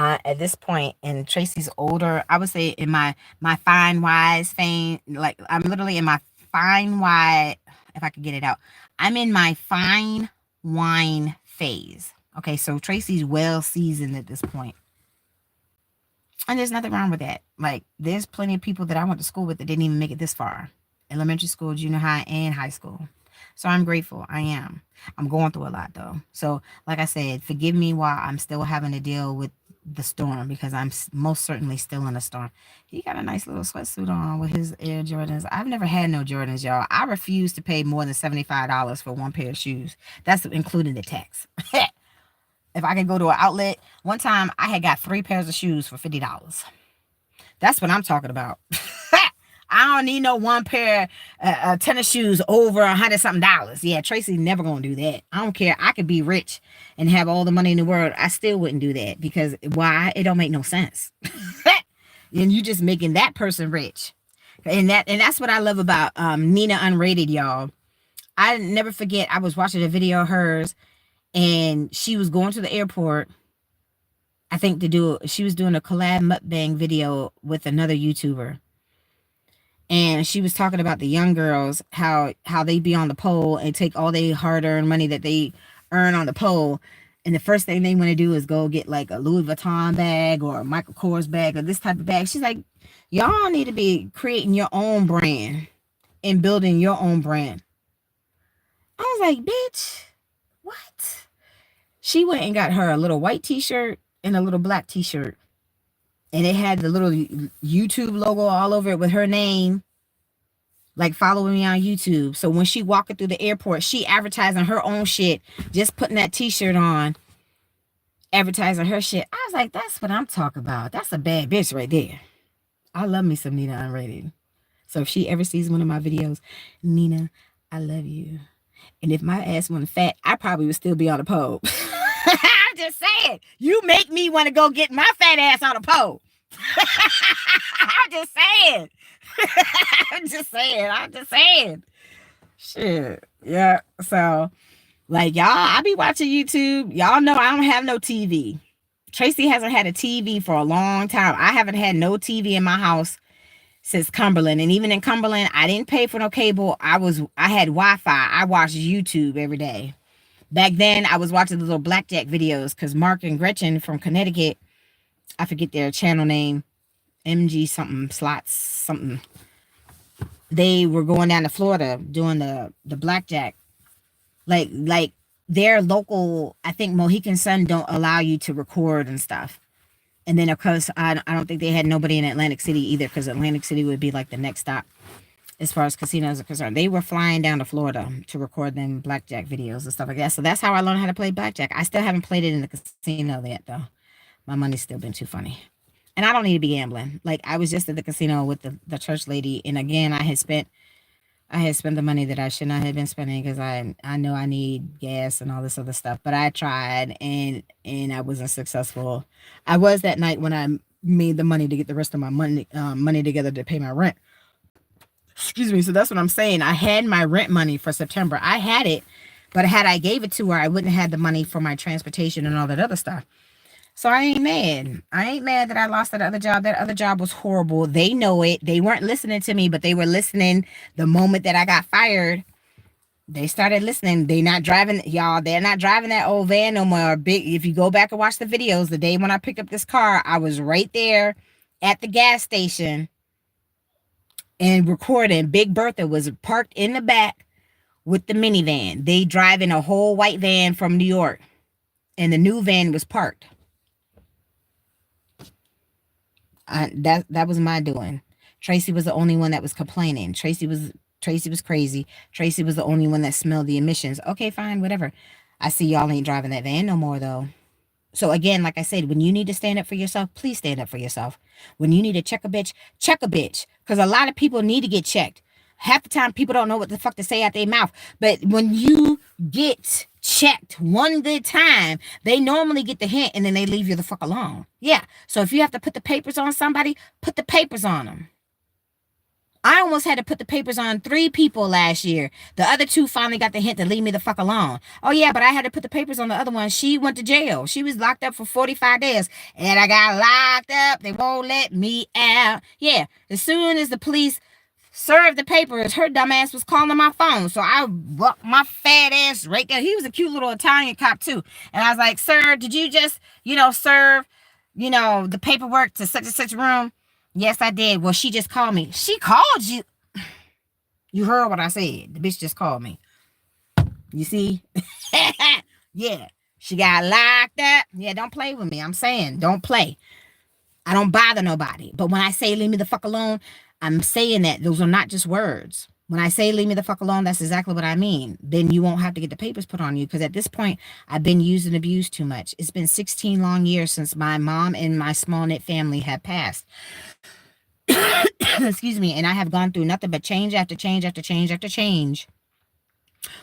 At this point, and Tracy's older, I would say in my fine wise fame, like I'm literally in my fine wine, if I could get it out, I'm in my fine wine phase. Okay, so Tracy's well seasoned at this point. And there's nothing wrong with that. Like, there's plenty of people that I went to school with that didn't even make it this far. Elementary school, junior high, and high school. So I'm grateful. I am. I'm going through a lot, though. So, like I said, forgive me while I'm still having to deal with the storm, because I'm most certainly still in a storm. He got a nice little sweatsuit on with his Air Jordans. I've never had no Jordans, y'all. I refuse to pay more than $75 for one pair of shoes. That's including the tax. If I can go to an outlet, one time I had got 3 pairs of shoes for $50. That's what I'm talking about. I don't need no one pair of tennis shoes over $100 something. Yeah, Tracy never gonna do that. I don't care. I could be rich and have all the money in the world. I still wouldn't do that, because why? It don't make no sense. And you just making that person rich. And that's what I love about Nina Unrated, y'all. I never forget, I was watching a video of hers, and she was going to the airport, I think she was doing a collab mukbang video with another YouTuber. And she was talking about the young girls, how they be on the pole and take all their hard-earned money that they earn on the pole. And the first thing they want to do is go get like a Louis Vuitton bag or a Michael Kors bag or this type of bag. She's like, y'all need to be creating your own brand and building your own brand. I was like, bitch, what? She went and got her a little white t-shirt and a little black t-shirt. And it had the little YouTube logo all over it with her name, like, following me on YouTube. So when she walking through the airport, she advertising her own shit, just putting that t-shirt on, advertising her shit. I was like, that's what I'm talking about. That's a bad bitch right there. I love me some Nina Unrated. So if she ever sees one of my videos, Nina, I love you. And if my ass wasn't fat, I probably would still be on the pole. I'm just saying, you make me want to go get my fat ass on a pole. I'm just saying. I'm just saying. Shit. Yeah. So, like, y'all, I be watching YouTube. Y'all know I don't have no TV. Tracy hasn't had a TV for a long time. I haven't had no TV in my house since Cumberland. And even in Cumberland, I didn't pay for no cable. I had Wi-Fi. I watched YouTube every day. Back then, I was watching the little blackjack videos because Mark and Gretchen from Connecticut, I forget their channel name, MG something, slots something. They were going down to Florida doing the blackjack. Like their local, I think Mohican Sun don't allow you to record and stuff. And then, of course, I don't think they had nobody in Atlantic City either, because Atlantic City would be like the next stop as far as casinos are concerned. They were flying down to Florida to record them blackjack videos and stuff like that. So that's how I learned how to play blackjack. I still haven't played it in the casino yet, though. My money's still been too funny. And I don't need to be gambling. Like, I was just at the casino with the church lady, and again, I had spent the money that I should not have been spending, because I know I need gas and all this other stuff. But I tried, and I wasn't successful. I was that night when I made the money to get the rest of my money together to pay my rent. Excuse me. So that's what I'm saying. I had my rent money for September. I had it, but had I gave it to her, I wouldn't have had the money for my transportation and all that other stuff. So I ain't mad. I ain't mad that I lost that other job. That other job was horrible. They know it. They weren't listening to me, but they were listening the moment that I got fired. They started listening. They not driving, y'all. They're not driving that old van no more. Big. If you go back and watch the videos, the day when I picked up this car, I was right there at the gas station and recording. Big Bertha was parked in the back with the minivan. They driving a whole white van from New York, and the new van was parked. That was my doing. Traci was the only one that was complaining. Traci was crazy. Traci was the only one that smelled the emissions. Okay, fine, whatever. I see y'all ain't driving that van no more, though. So again, like I said, when you need to stand up for yourself, please stand up for yourself. When you need to check a bitch, check a bitch. Because a lot of people need to get checked. Half the time, people don't know what the fuck to say out their mouth. But when you get checked one good time, they normally get the hint, and then they leave you the fuck alone. Yeah. So if you have to put the papers on somebody, put the papers on them. I almost had to put the papers on 3 people last year. The other 2 finally got the hint to leave me the fuck alone. Oh yeah, but I had to put the papers on the other one. She went to jail. She was locked up for 45 days. And I got locked up. They won't let me out. Yeah. As soon as the police served the papers, her dumb ass was calling my phone. So I walked my fat ass right there. He was a cute little Italian cop too. And I was like, sir, did you just, serve, the paperwork to such and such room? Yes, I did. Well, she just called me. She called you. You heard what I said. The bitch just called me. You see? Yeah. She got locked up. Yeah, don't play with me. I'm saying, don't play. I don't bother nobody. But when I say leave me the fuck alone, I'm saying that. Those are not just words. When I say leave me the fuck alone, that's exactly what I mean. Then you won't have to get the papers put on you, because at this point, I've been used and abused too much. It's been 16 long years since my mom and my small knit family had passed. Excuse me. And I have gone through nothing but change after change after change after change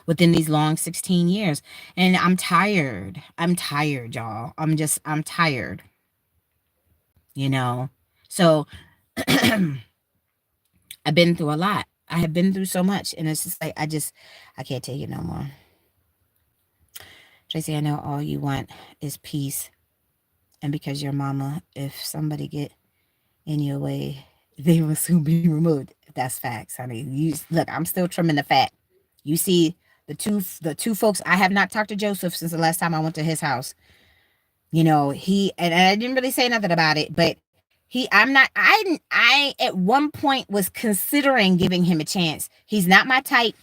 within these long 16 years. And I'm tired. I'm tired, y'all. I'm tired. So I've been through a lot. I have been through so much, and it's just like, I can't take it no more. Traci, I know all you want is peace. And because your mama, if somebody get in your way, they will soon be removed. That's facts, honey. Look, I'm still trimming the fat. You see the two folks, I have not talked to Joseph since the last time I went to his house. And I didn't really say nothing about it, but I at one point was considering giving him a chance. He's not my type,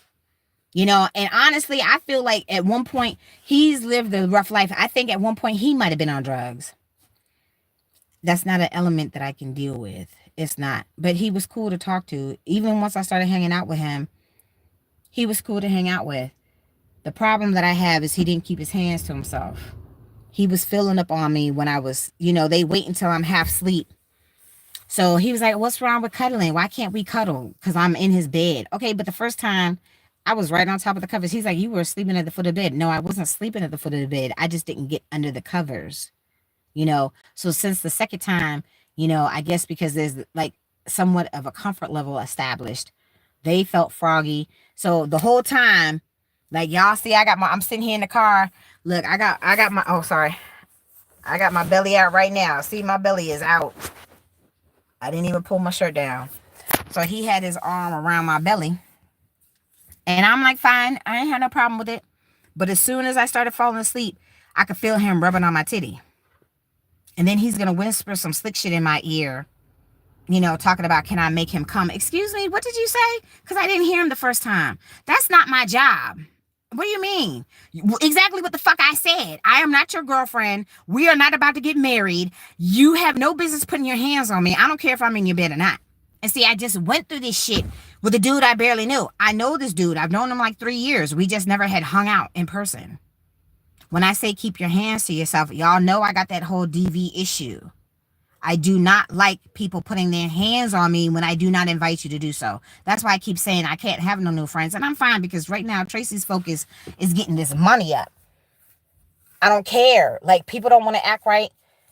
and honestly, I feel like at one point he's lived a rough life. I think at one point he might have been on drugs. That's not an element that I can deal with. It's not. But he was cool to talk to. Even once I started hanging out with him, he was cool to hang out with. The problem that I have is he didn't keep his hands to himself. He was filling up on me when I was, they wait until I'm half asleep. So he was like, what's wrong with cuddling? Why can't we cuddle? Because I'm in his bed. Okay, but the first time I was right on top of the covers. He's like, you were sleeping at the foot of the bed. No, I wasn't sleeping at the foot of the bed. I just didn't get under the covers. So since the second time, I guess because there's like somewhat of a comfort level established, they felt froggy. So the whole time, like y'all see, I'm sitting here in the car. Look, I got my belly out right now. See, my belly is out. I didn't even pull my shirt down. So he had his arm around my belly. And I'm like, fine, I ain't had no problem with it. But as soon as I started falling asleep, I could feel him rubbing on my titty. And then he's going to whisper some slick shit in my ear, talking about, can I make him come? Excuse me, what did you say? Because I didn't hear him the first time. That's not my job. What do you mean? Exactly what the fuck I said. I am not your girlfriend. We are not about to get married. You have no business putting your hands on me. I don't care if I'm in your bed or not. And see, I just went through this shit with a dude I barely knew. I know this dude. I've known him like 3 years. We just never had hung out in person. When I say keep your hands to yourself, y'all know I got that whole DV issue. I do not like people putting their hands on me when I do not invite you to do so. That's why I keep saying I can't have no new friends. And I'm fine because right now Traci's focus is getting this money up. I don't care. Like, people don't want to act right.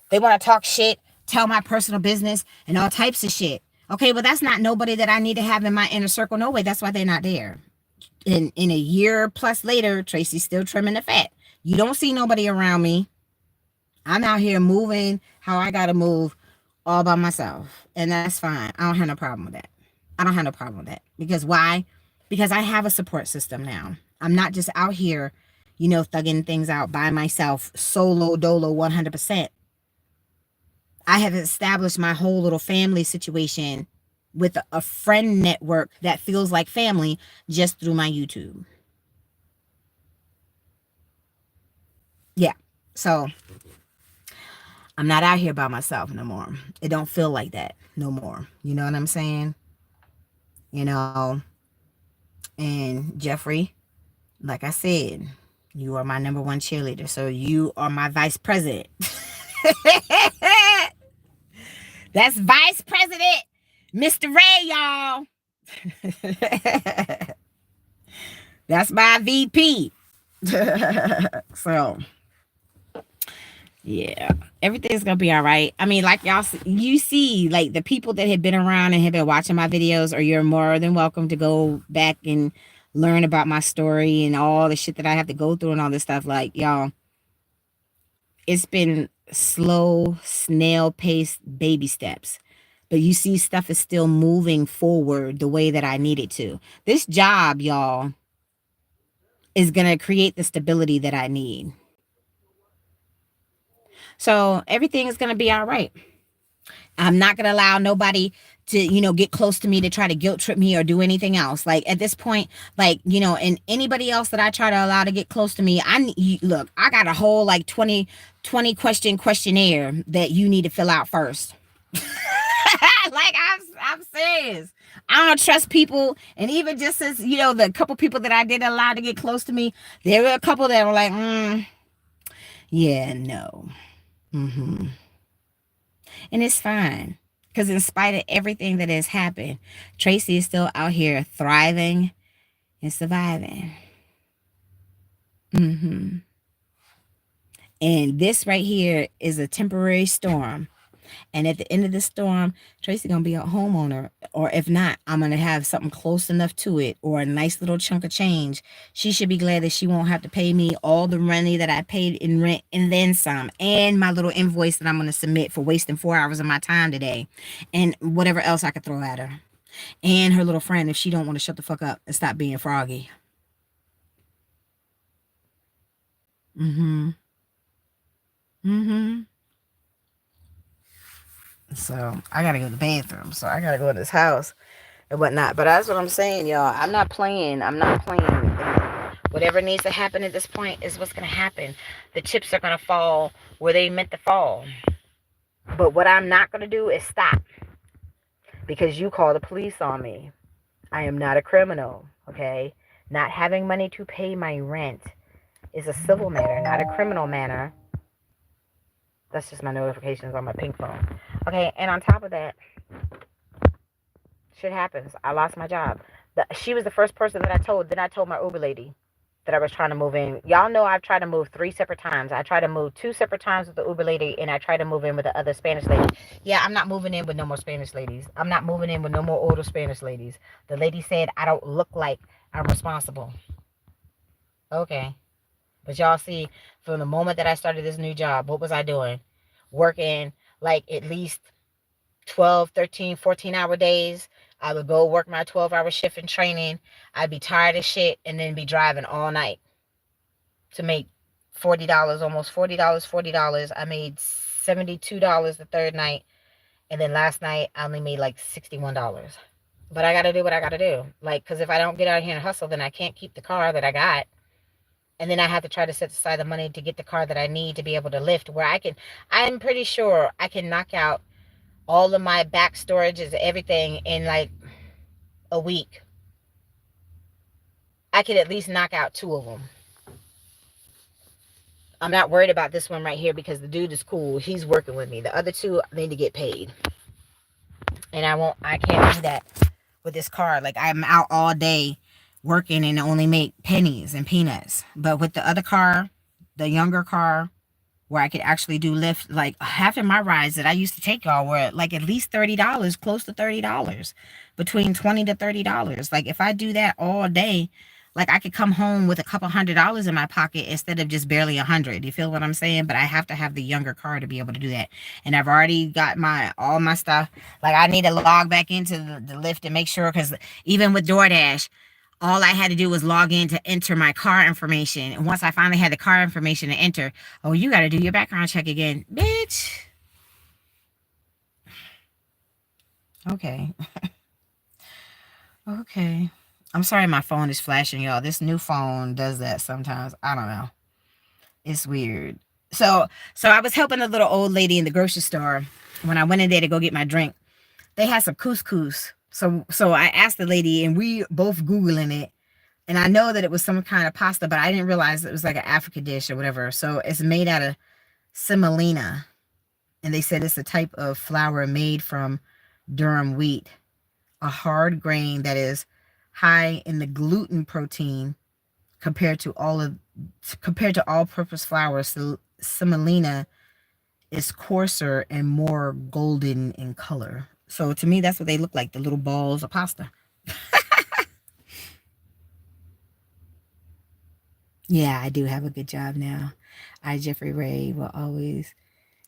They want to talk shit, tell my personal business, and all types of shit. Okay, well, that's not nobody that I need to have in my inner circle. No way. That's why they're not there. In a year plus later, Traci's still trimming the fat. You don't see nobody around me. I'm out here moving how I got to move all by myself. And that's fine. I don't have no problem with that. I don't have no problem with that. Because why? Because I have a support system now. I'm not just out here, thugging things out by myself, solo dolo 100%. I have established my whole little family situation with a friend network that feels like family just through my YouTube. Yeah. So I'm not out here by myself no more. It don't feel like that no more. You know what I'm saying? And Jeffrey, like I said, you are my number one cheerleader. So you are my vice president. That's Vice President Mr. Ray, y'all. That's my VP. So, yeah, everything's gonna be all right. I mean, like you see, like the people that have been around and have been watching my videos, or you're more than welcome to go back and learn about my story and all the shit that I have to go through and all this stuff. Like, y'all, it's been slow, snail-paced baby steps. But you see, stuff is still moving forward the way that I need it to. This job, y'all, is going to create the stability that I need. So everything is going to be all right. I'm not going to allow nobody to, get close to me to try to guilt trip me or do anything else. Like, at this point, like, and anybody else that I try to allow to get close to me, look, I got a whole like 20 question questionnaire that you need to fill out first. Like, I'm serious. I don't trust people. And even just as, the couple people that I did allow to get close to me, there were a couple that were like, yeah, no. And it's fine. Because in spite of everything that has happened, Traci is still out here thriving and surviving. And this right here is a temporary storm. And at the end of the storm, Traci gonna be a homeowner. Or if not, I'm gonna have something close enough to it, or a nice little chunk of change. She should be glad that she won't have to pay me all the money that I paid in rent and then some. And my little invoice that I'm gonna submit for wasting 4 hours of my time today. And whatever else I could throw at her. And her little friend if she don't want to shut the fuck up and stop being froggy. So I gotta go to the bathroom. So I gotta go to this house and whatnot. But that's what I'm saying, y'all. I'm not playing. Whatever needs to happen at this point is what's gonna happen. The chips are gonna fall where they meant to fall. But what I'm not gonna do is stop. Because you call the police on me. I am not a criminal, okay? Not having money to pay my rent is a civil matter, not a criminal matter. That's just my notifications on my pink phone. Okay, and on top of that, shit happens. I lost my job. She was the first person that I told. Then I told my Uber lady that I was trying to move in. Y'all know I've tried to move 3 separate times. I tried to move 2 separate times with the Uber lady, and I tried to move in with the other Spanish lady. Yeah, I'm not moving in with no more Spanish ladies. I'm not moving in with no more older Spanish ladies. The lady said I don't look like I'm responsible. Okay. But y'all see, from the moment that I started this new job, what was I doing? Working like at least 12, 13, 14-hour days. I would go work my 12-hour shift in training. I'd be tired as shit and then be driving all night to make $40, almost $40. I made $72 the third night. And then last night, I only made like $61. But I got to do what I got to do. Like, because if I don't get out here and hustle, then I can't keep the car that I got. And then I have to try to set aside the money to get the car that I need to be able to lift, where I'm pretty sure I can knock out all of my back storages, everything in like a week. I could at least knock out 2 of them. I'm not worried about this one right here because the dude is cool. He's working with me. The other 2 need to get paid. And I can't do that with this car. Like, I'm out all day working and only make pennies and peanuts. But with the other car, the younger car, where I could actually do lift, like half of my rides that I used to take y'all were like at least $30, close to $30, between $20 to $30. Like, if I do that all day, like, I could come home with a couple $100 in my pocket instead of just barely 100. You feel what I'm saying? But I have to have the younger car to be able to do that. And I've already got all my stuff. Like, I need to log back into the Lyft and make sure, because even with DoorDash, all I had to do was log in to enter my car information. And once I finally had the car information to enter, oh, you got to do your background check again. Bitch. Okay. Okay. I'm sorry my phone is flashing, y'all. This new phone does that sometimes. I don't know. It's weird. So I was helping a little old lady in the grocery store when I went in there to go get my drink. They had some couscous. So I asked the lady, and we both Googling it. And I know that it was some kind of pasta, but I didn't realize it was like an African dish or whatever. So it's made out of semolina. And they said it's a type of flour made from durum wheat, a hard grain that is high in the gluten protein compared to all-purpose flour. So semolina is coarser and more golden in color. So to me, that's what they look like, the little balls of pasta. Yeah, I do have a good job now. I, Jeffrey Ray, will always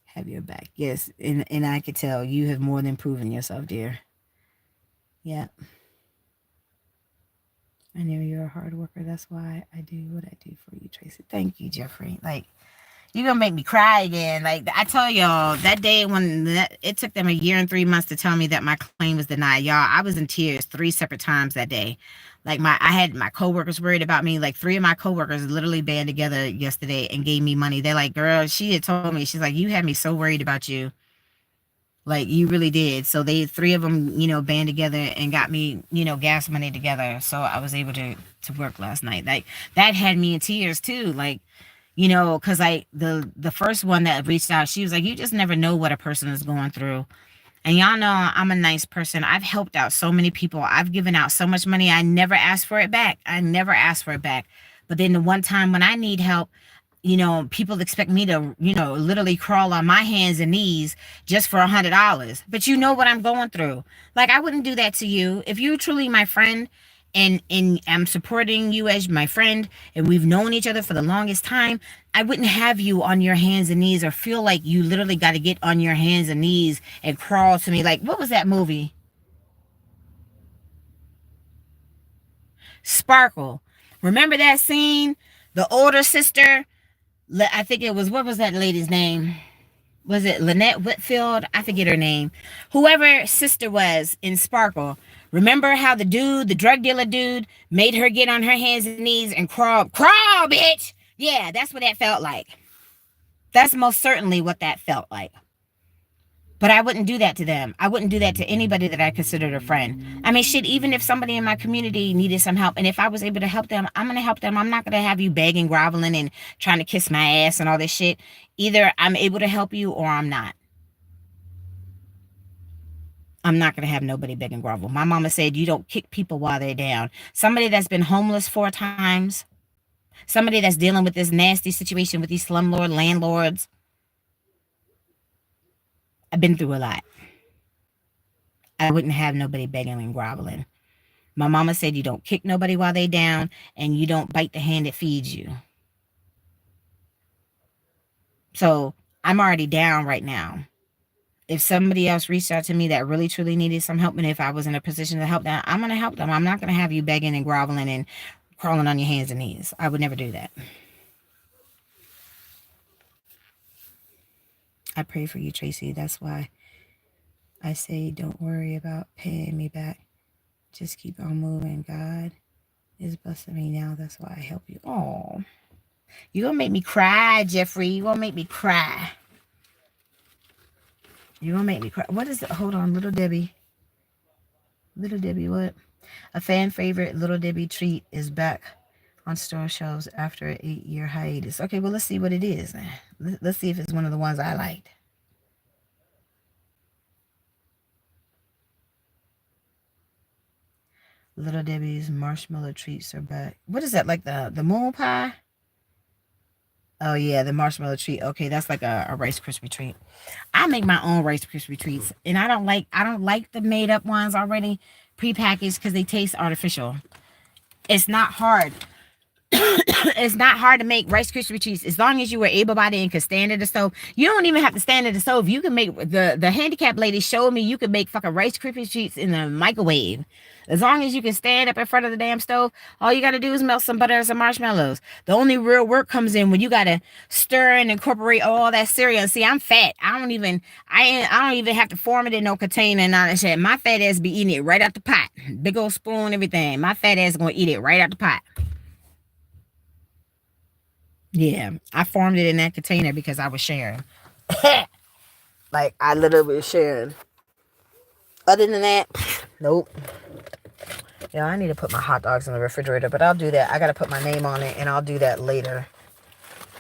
have your back. Yes, and I could tell you have more than proven yourself, dear. Yeah, I know you're a hard worker. That's why I do what I do for you, Tracy. Thank you, Jeffrey. Like, you're gonna make me cry again. Like, I tell y'all, that day when it took them a year and 3 months to tell me that my claim was denied, y'all, I was in tears 3 separate times that day. Like, I had my coworkers worried about me. Like, 3 of my coworkers literally band together yesterday and gave me money. They're like, girl, she had told me, she's like, you had me so worried about you. Like, you really did. So they 3 of them, band together and got me, gas money together. So I was able to work last night. Like, that had me in tears too. Like, because the first one that reached out, she was like, you just never know what a person is going through. And y'all know I'm a nice person. I've helped out so many people. I've given out so much money. I never asked for it back. I never asked for it back. But then the one time when I need help, people expect me to, literally crawl on my hands and knees just for $100. But you know what I'm going through. Like, I wouldn't do that to you. If you're truly my friend, and I'm supporting you as my friend, and we've known each other for the longest time, I wouldn't have you on your hands and knees or feel like you literally got to get on your hands and knees and crawl to me. Like, what was that movie? Sparkle. Remember that scene? The older sister, I think it was, what was that lady's name? Was it Lynette Whitfield? I forget her name. Whoever sister was in Sparkle. Remember how the drug dealer dude, made her get on her hands and knees and crawl, bitch. Yeah, that's what that felt like. That's most certainly what that felt like. But I wouldn't do that to them. I wouldn't do that to anybody that I considered a friend. I mean, shit, even if somebody in my community needed some help, and if I was able to help them, I'm going to help them. I'm not going to have you begging, groveling, and trying to kiss my ass and all this shit. Either I'm able to help you or I'm not. I'm not going to have nobody beg and grovel. My mama said you don't kick people while they're down. Somebody that's been homeless 4 times, somebody that's dealing with this nasty situation with these slumlord landlords. I've been through a lot. I wouldn't have nobody begging and groveling. My mama said you don't kick nobody while they down, and you don't bite the hand that feeds you. So I'm already down right now. If somebody else reached out to me that really truly needed some help, and if I was in a position to help them, I'm going to help them. I'm not going to have you begging and groveling and crawling on your hands and knees. I would never do that. I pray for you, Tracy. That's why I say don't worry about paying me back. Just keep on moving. God is blessing me now. That's why I help you. Oh, You gonna make me cry, Jeffrey. You gonna make me cry. You gonna make me cry. What is it? Hold on, Little Debbie. Little Debbie, what? A fan favorite Little Debbie treat is back on store shelves after an 8-year hiatus. Okay, well, let's see what it is then. Let's see if it's one of the ones I liked. Little Debbie's marshmallow treats are back. What is that, like the moon pie? Oh yeah, the marshmallow treat. Okay, that's like a Rice Krispie treat. I make my own Rice Krispie treats, and I don't like the made up ones already prepackaged because they taste artificial. It's not hard. It's not hard to make Rice Krispie treats as long as you were able-bodied and could stand at the stove. You don't even have to stand at the stove. You can make the handicapped lady showed me you could make fucking Rice Krispie treats in the microwave. As long as you can stand up in front of the damn stove, all you gotta do is melt some butter and some marshmallows. The only real work comes in when you gotta stir and incorporate all that cereal. See, I'm fat. I don't even have to form it in no container and all that shit. My fat ass be eating it right out the pot. Big old spoon, everything. My fat ass gonna eat it right out the pot. Yeah, I formed it in that container because I was sharing. Like, I literally was sharing. Other than that, nope. Yeah, I need to put my hot dogs in the refrigerator, but I'll do that. I got to put my name on it, and I'll do that later.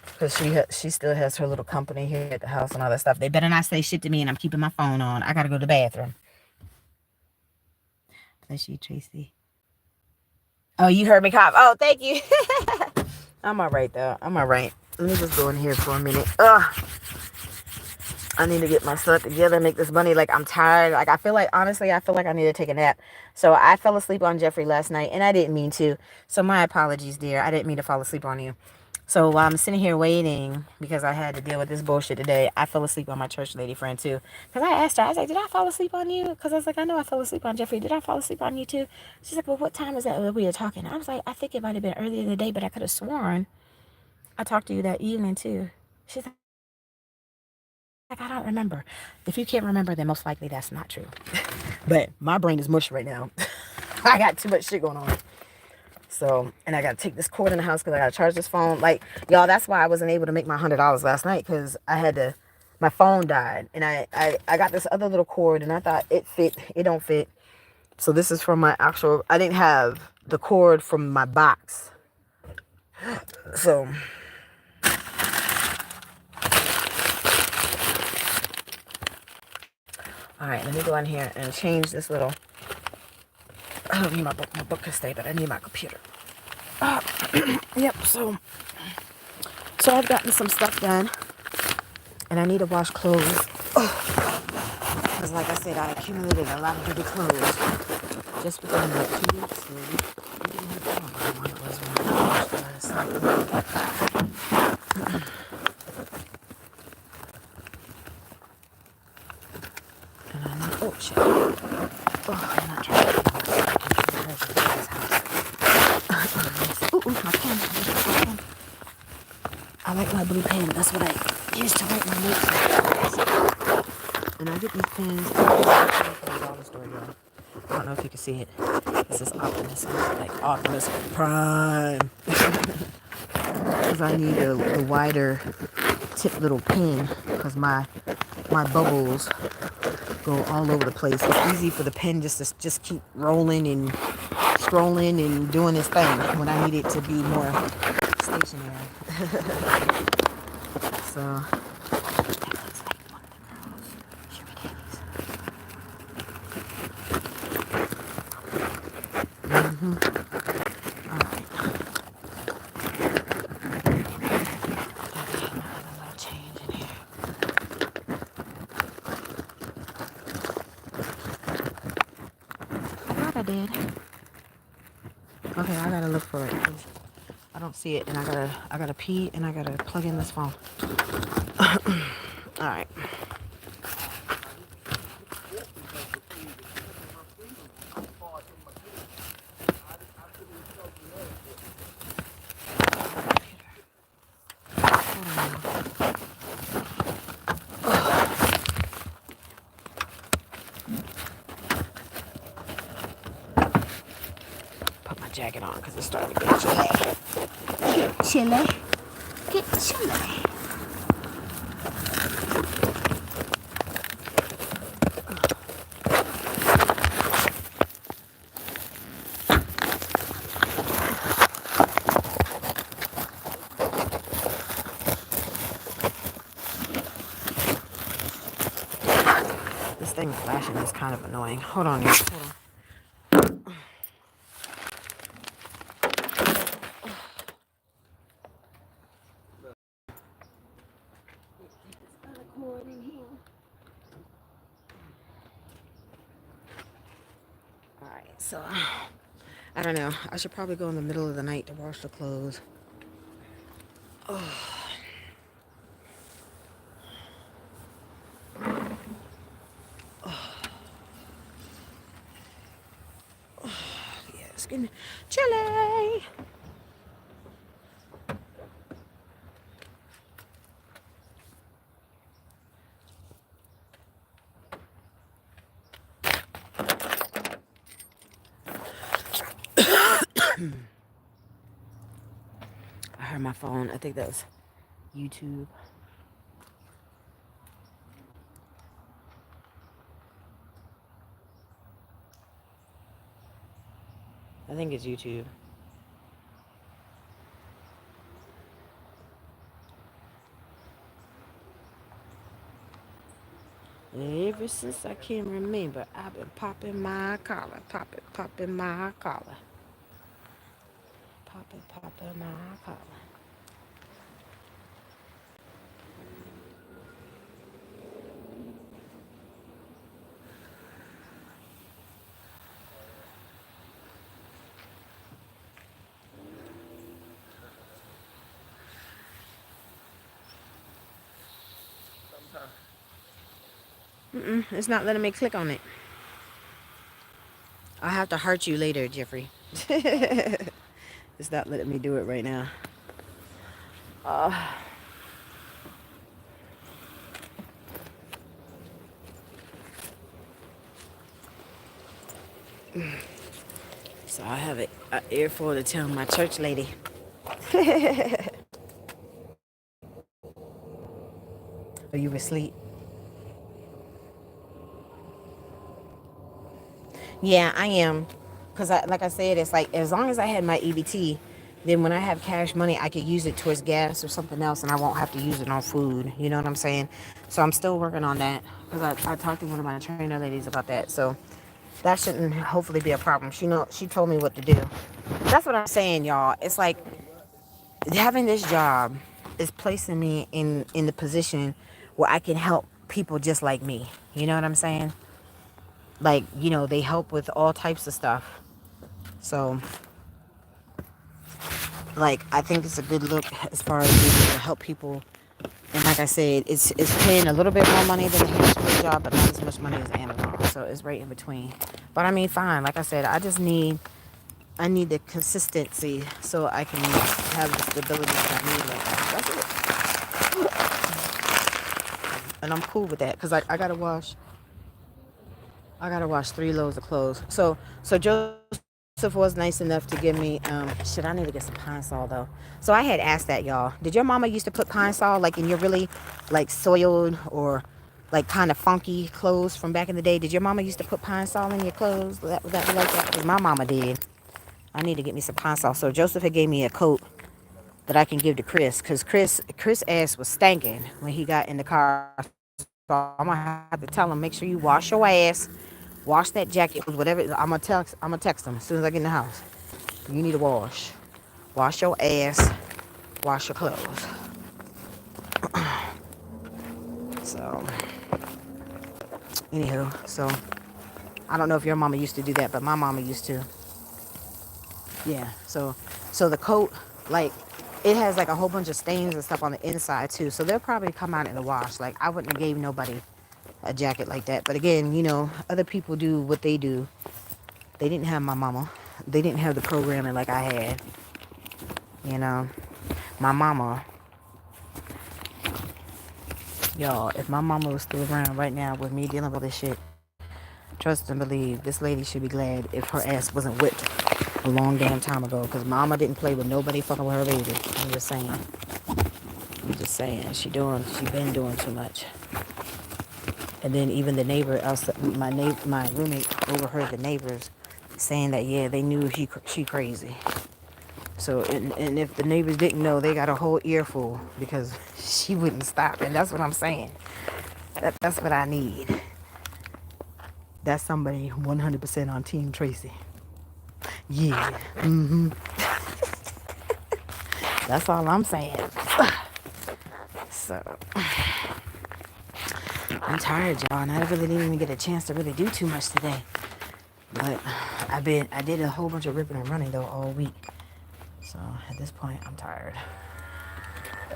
Because she still has her little company here at the house and all that stuff. They better not say shit to me, and I'm keeping my phone on. I got to go to the bathroom. Bless you, Tracy. Oh, you heard me cough. Oh, thank you. I'm all right, though. I'm all right. Let me just go in here for a minute. Ugh. I need to get my stuff together, make this money. Like, I'm tired. Like, honestly, I feel like I need to take a nap. So I fell asleep on Jeffrey last night, and I didn't mean to. So my apologies, dear. I didn't mean to fall asleep on you. So while I'm sitting here waiting, because I had to deal with this bullshit today, I fell asleep on my church lady friend, too. Because I asked her, I was like, did I fall asleep on you? Because I was like, I know I fell asleep on Jeffrey. Did I fall asleep on you, too? She's like, well, what time is that that we were talking? I was like, I think it might have been earlier in the day, but I could have sworn I talked to you that evening, too. She's like, I don't remember. If you can't remember, then most likely that's not true. But my brain is mush right now. I got too much shit going on. So, and I got to take this cord in the house because I got to charge this phone. Like, y'all, that's why I wasn't able to make my $100 last night, because I had to, my phone died. And I got this other little cord, and I thought it fit. It don't fit. So this is from my actual, I didn't have the cord from my box. So all right, let me go in here and change this little. I don't need my book can stay, but I need my computer. Yep. So I've gotten some stuff done, and I need to wash clothes. Because, like I said, I accumulated a lot of dirty clothes just within like 2 weeks. So we didn't have time. When it was when I washed and I know. Oh shit. Oh, I'm not trying to get this house. Ooh, my pen. I like my blue pen. That's what I use to write my notes. And I get these pens from the dollar store, y'all. I don't know if you can see it. This is Optimus, like Optimus Prime. Because I need a wider tip little pen, because my bubbles go all over the place. It's easy for the pen just to keep rolling and scrolling and doing this thing when I need it to be more stationary. So did. Okay, I gotta look for it. I don't see it, and I gotta pee, and I gotta plug in this phone. All right. Jacket on because it's starting to get chilly. Chilly. get chilly. This thing flashing is kind of annoying. Hold on, y'all. Hold on. Alright, so I don't know. I should probably go in the middle of the night to wash the clothes. Oh. Yeah, it's getting chilly. I heard my phone. I think that was YouTube. I think it's YouTube. Ever since I can remember, I've been popping my collar, popping my collar, popping my collar. It's not letting me click on it. I'll have to hurt you later, Jeffrey. It's not letting me do it right now. So I have an earful to tell my church lady. Are you asleep? Yeah, I am. Because like I said, it's like as long as I had my EBT, then when I have cash money, I could use it towards gas or something else, and I won't have to use it on food. You know what I'm saying? So I'm still working on that because I talked to one of my trainer ladies about that. So that shouldn't hopefully be a problem. She told me what to do. That's what I'm saying, y'all. It's like having this job is placing me in the position where I can help people just like me. You know what I'm saying? Like, they help with all types of stuff. So, like, I think it's a good look as far as being able to help people. And like I said, it's paying a little bit more money than the Hampshire job, but not as much money as Amazon. So it's right in between. But I mean, fine. Like I said, I need the consistency so I can have the stability that I need right now. That's it. And I'm cool with that because I gotta wash 3 loads of clothes. So Joseph was nice enough to give me shit. I need to get some Pine Sol though. So I had asked that, y'all. Did your mama used to put Pine Sol like in your really like soiled or like kind of funky clothes from back in the day? Did your mama used to put Pine Sol in your clothes? That be like that? Because my mama did. I need to get me some Pine Sol. So Joseph had gave me a coat that I can give to Chris because Chris ass was stanking when he got in the car. So I'm gonna have to tell him, make sure you wash your ass. Wash that jacket, whatever. I'm gonna text him as soon as I get in the house. You need to wash. Wash your ass. Wash your clothes. So, anywho, so I don't know if your mama used to do that, but my mama used to. Yeah. So the coat, like, it has like a whole bunch of stains and stuff on the inside too. So they'll probably come out in the wash. Like I wouldn't have gave nobody a jacket like that. But again, other people do what they do. They didn't have my mama. They didn't have the programming like I had. My mama, y'all, if my mama was still around right now with me dealing with this shit, trust and believe, this lady should be glad if her ass wasn't whipped a long damn time ago. Because mama didn't play with nobody fucking with her baby. I'm just saying. I'm just saying, she been doing too much. And then even the neighbor outside, my roommate overheard the neighbors saying that yeah, they knew she crazy. So and if the neighbors didn't know, they got a whole earful because she wouldn't stop. And that's what I'm saying. That's what I need. That's somebody 100% on Team Traci. Yeah. That's all I'm saying. So I'm tired, y'all, and I really didn't even get a chance to really do too much today. But I did a whole bunch of ripping and running though all week. So at this point, I'm tired.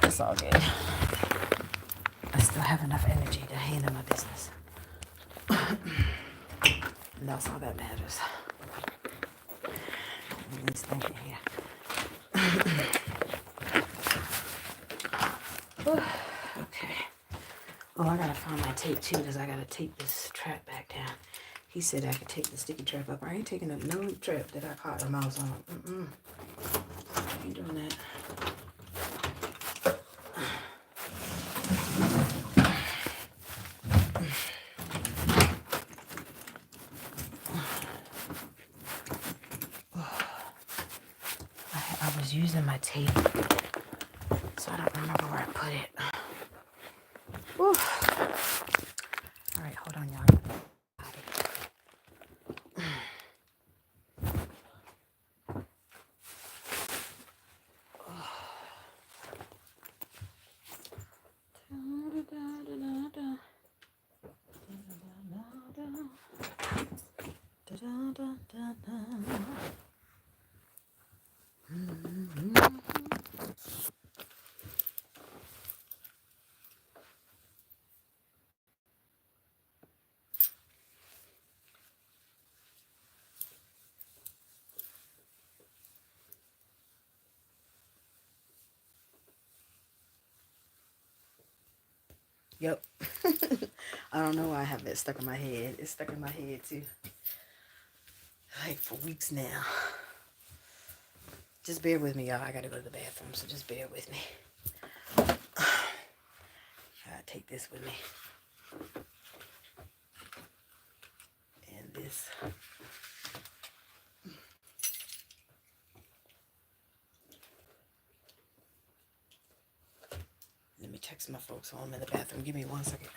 It's all good. I still have enough energy to handle my business. And that's all that matters. At least thinking here. Okay. Oh, I gotta find my tape too, because I gotta tape this trap back down. He said I could take the sticky trap up. I ain't taking up no trap that I caught a mouse on. I ain't doing that. I was using my tape, so I don't remember where I put it. Whew. All right, hold on, y'all. Yep. I don't know why I have it stuck in my head. It's stuck in my head too. Like for weeks now. Just bear with me, y'all. I gotta go to the bathroom, so just bear with me. I take this with me. And this. Let me text my folks while I'm in the bathroom. Give me 1 second.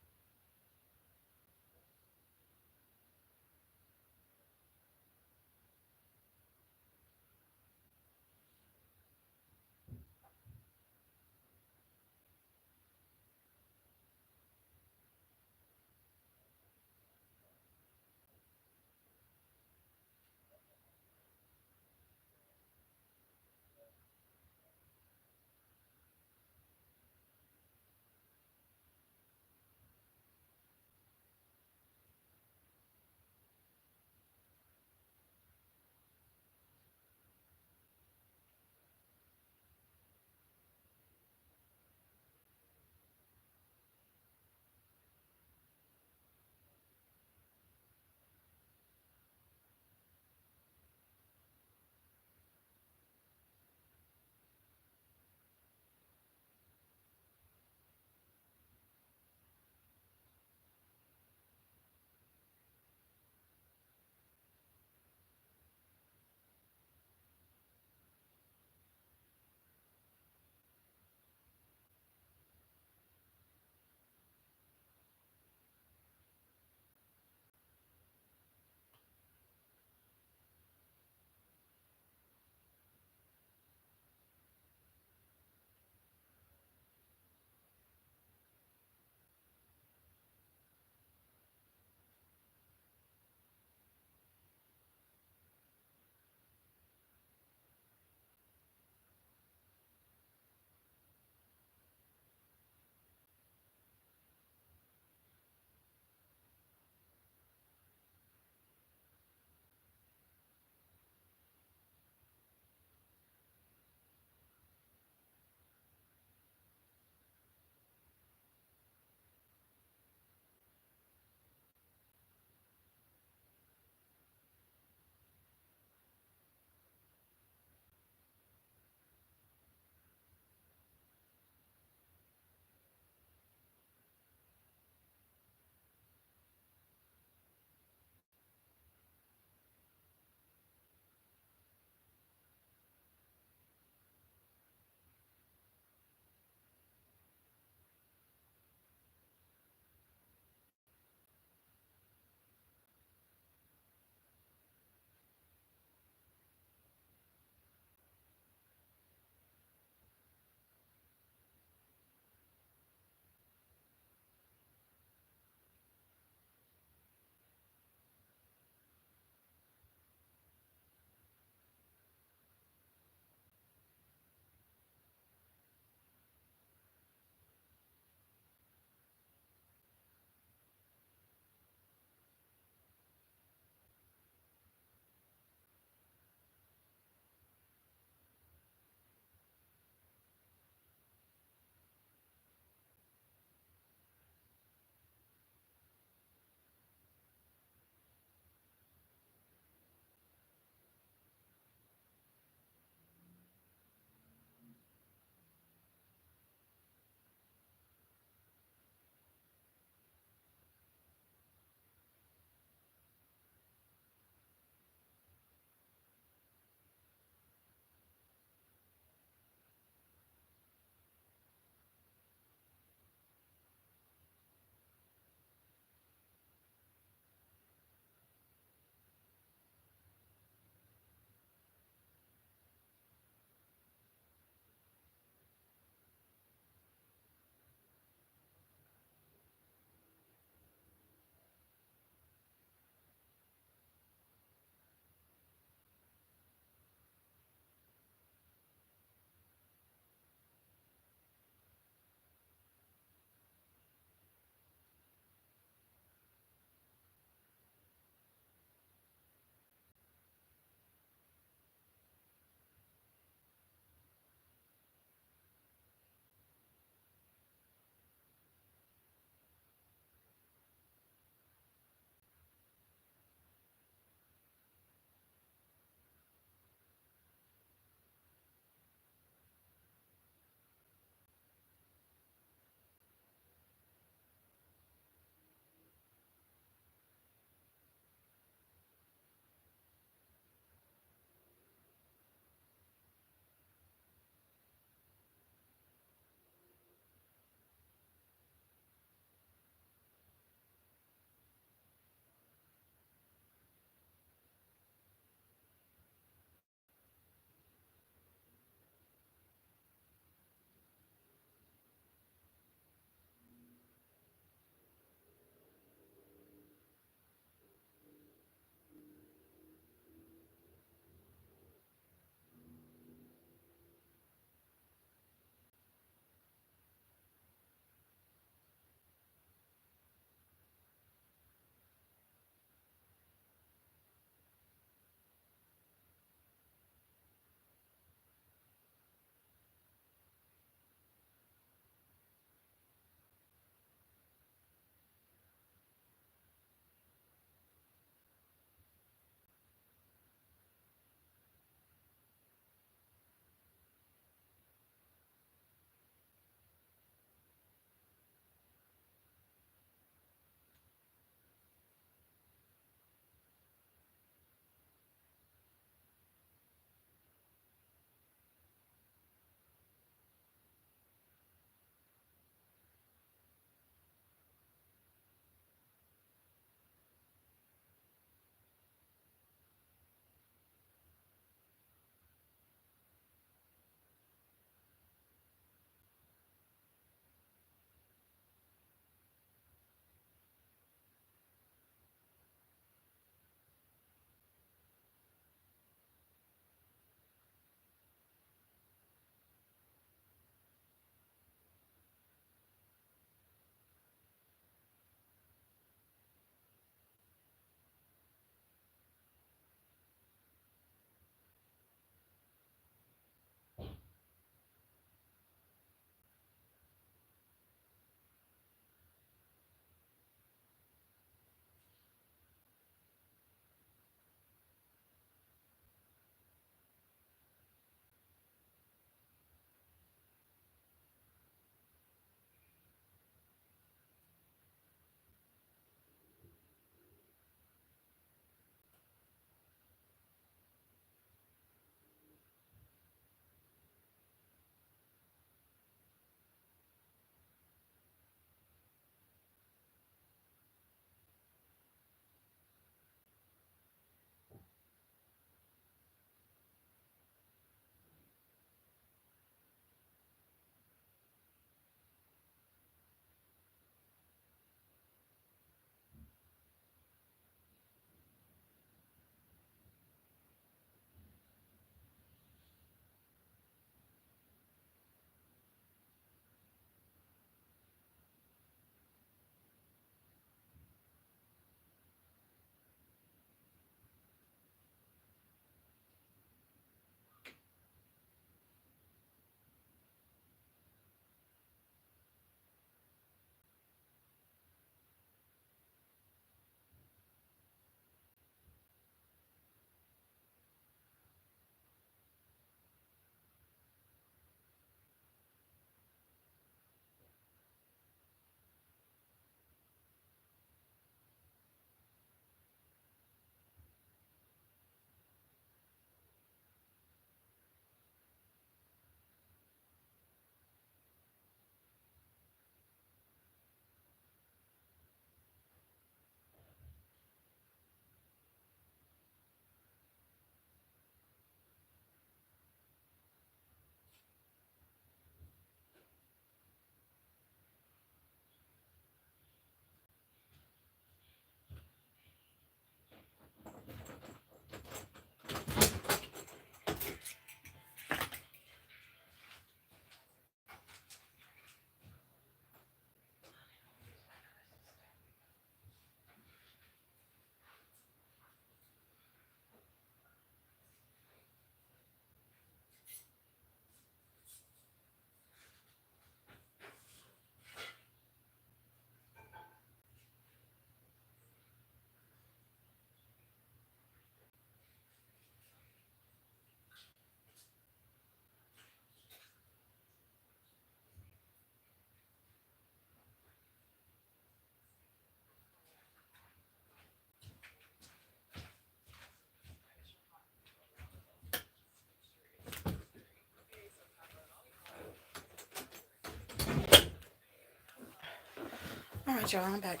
Alright, y'all, I'm back.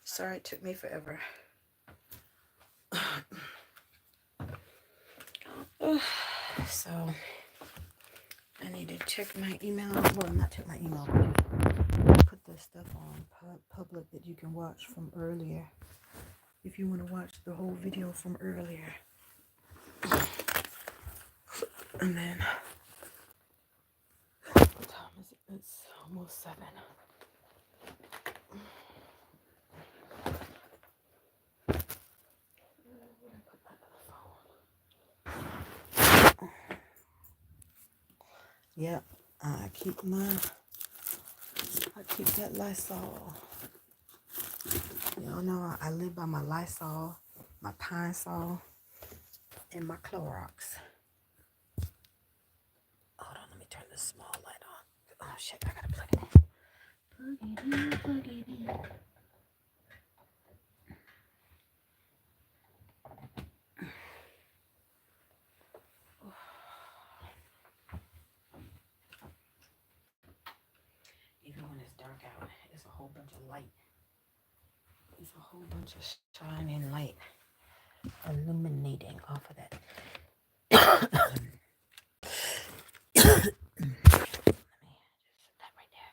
Sorry it took me forever. So, I need to check my email. Well, not check my email, but put this stuff on public that you can watch from earlier. If you want to watch the whole video from earlier. And then, what time is it? It's almost 7. Yep, I keep that Lysol. Y'all know I live by my Lysol, my Pine Sol, and my Clorox. Hold on, let me turn this small light on. Oh shit, I gotta plug it in. Plug it in. Even when it's dark out, it's a whole bunch of light. It's a whole bunch of shining light illuminating off of that. Let me just sit that right there.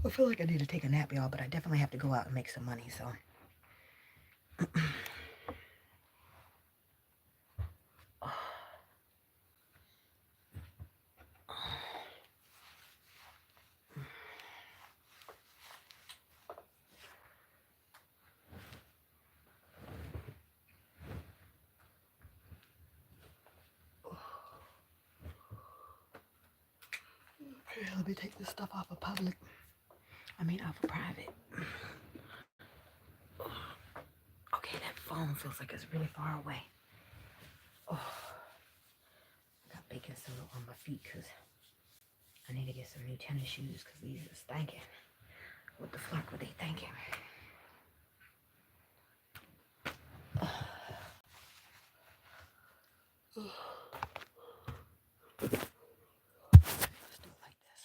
I feel like I need to take a nap, y'all, but I definitely have to go out and make some money, so. Okay, let me take this stuff off of public. Off of private. Okay, that phone feels like it's really far away. Oh, I got baking soda on my feet because I need to get some new tennis shoes because these are stinking. What the fuck were they thinking? Let's do it like this.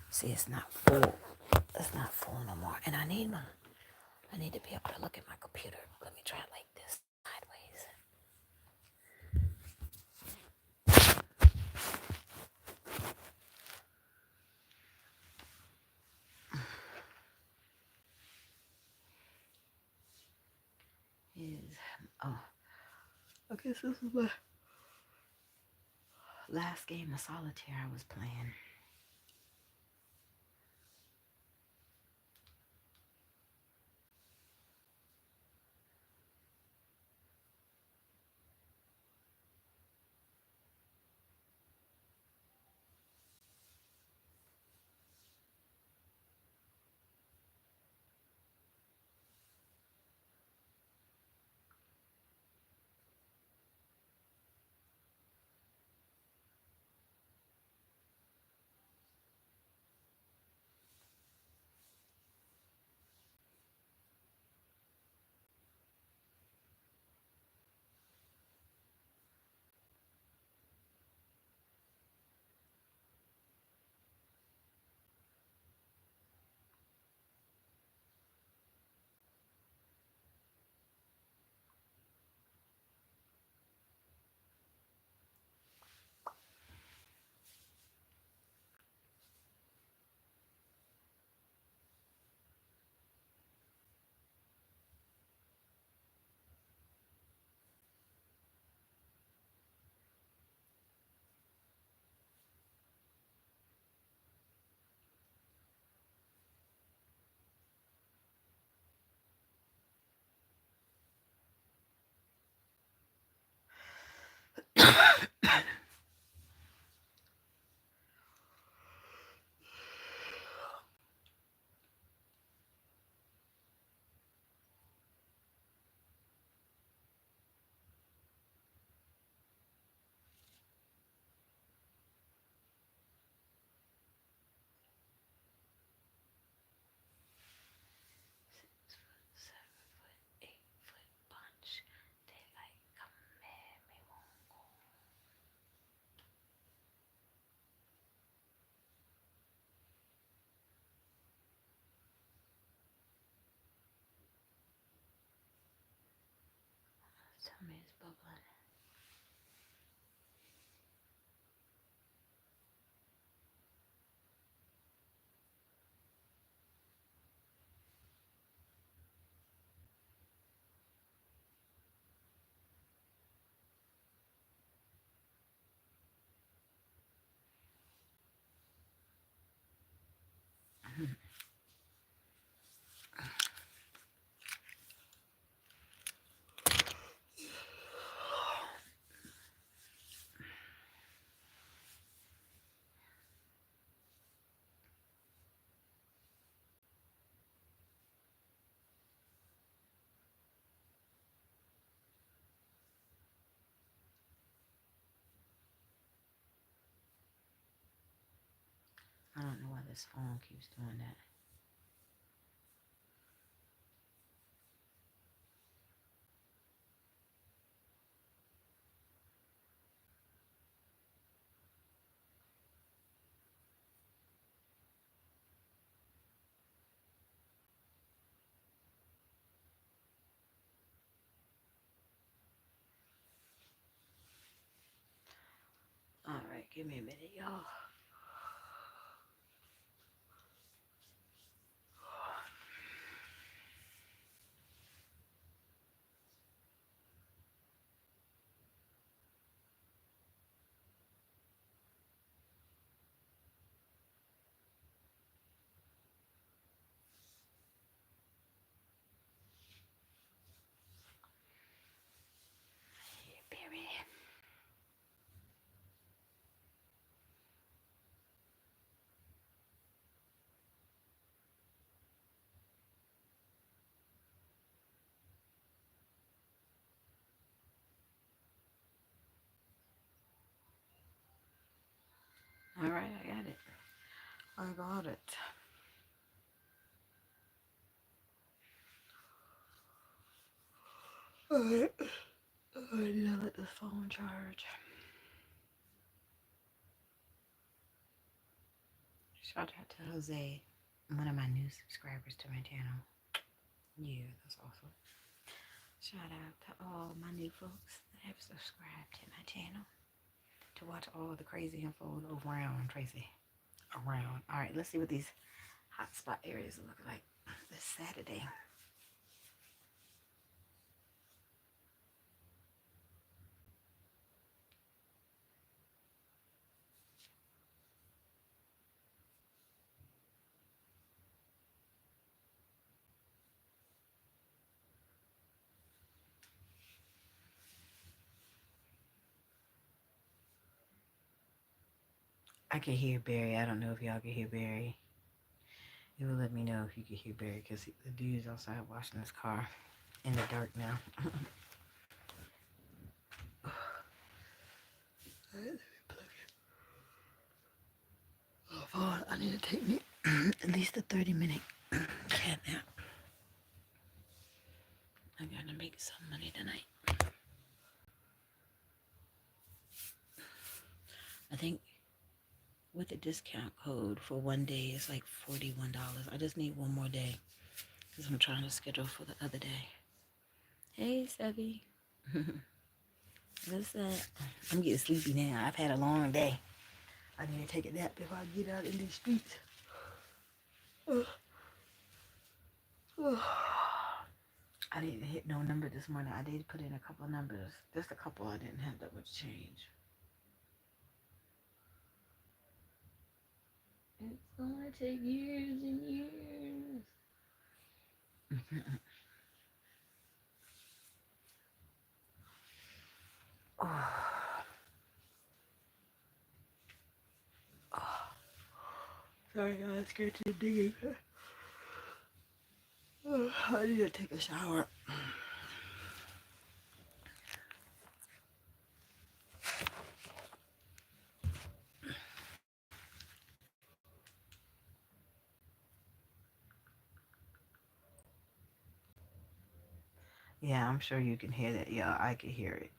See, it's not full. It's not full no more. And I need to be able to look at my computer. Let me try it like this, sideways. I guess this is my last game of solitaire I was playing. it's bubbling. I don't know why this phone keeps doing that. All right, give me a minute, y'all. Yeah, baby. All right, I got it. I got it. All right. I need to let this phone charge. Shout out to Jose, one of my new subscribers to my channel. Yeah, that's awesome. Shout out to all my new folks that have subscribed to my channel to watch all the crazy unfold around Tracy. Around. All right, let's see what these hot spot areas look like this Saturday. I can hear Barry. I don't know if y'all can hear Barry. It will let me know if you can hear Barry because the dude's outside washing his car in the dark now. Oh, I need to take me at least a 30-minute cat nap. I gotta make some money tonight. I think with the discount code for one day, it's like $41. I just need one more day because I'm trying to schedule for the other day. Hey, Sebby. What's that? I'm getting sleepy now. I've had a long day. I need to take a nap before I get out in these streets. I didn't hit no number this morning. I did put in a couple of numbers. Just a couple. I didn't have that much change. It's gonna take years and years. Sorry, guys, scared to digging. I need to take a shower. Yeah, I'm sure you can hear that. Yeah, I can hear it.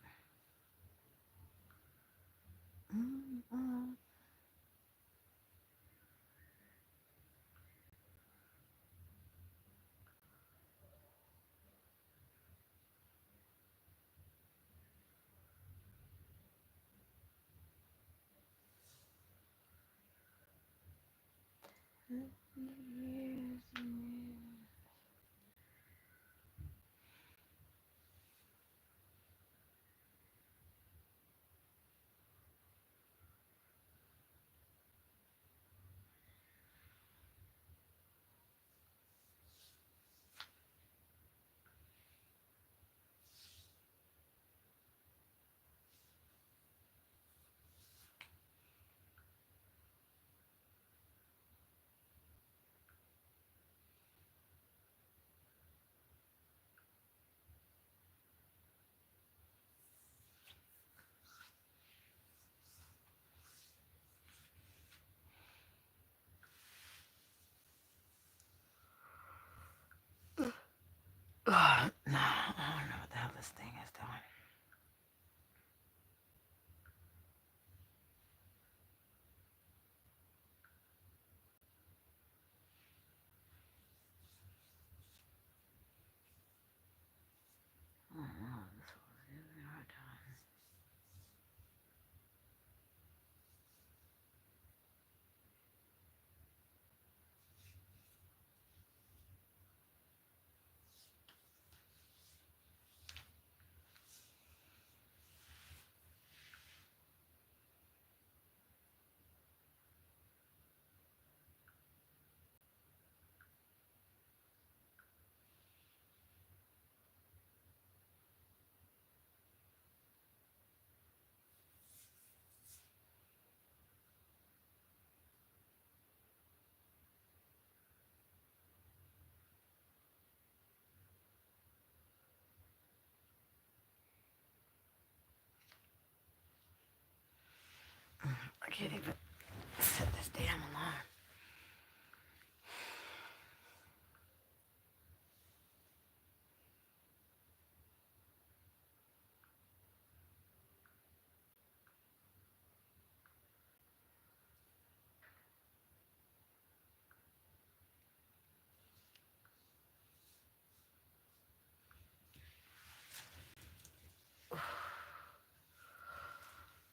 Oh, no, I don't know what the hell this thing is doing. I don't know. This one is a hard time. I can't even set this damn alarm.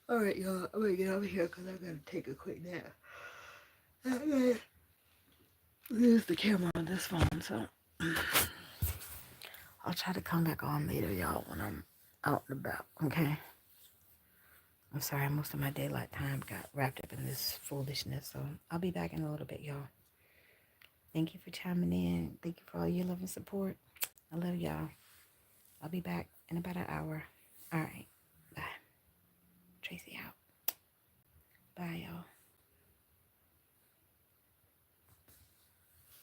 All right, y'all. I'm gonna get over here because I gotta take a quick nap. Okay. Here's the camera on this phone, so I'll try to come back on later, y'all, when I'm out and about. Okay. I'm sorry, most of my daylight time got wrapped up in this foolishness, so I'll be back in a little bit, y'all. Thank you for chiming in. Thank you for all your love and support. I love y'all. I'll be back in about an hour. All right. Bye. Traci out. Bye, y'all.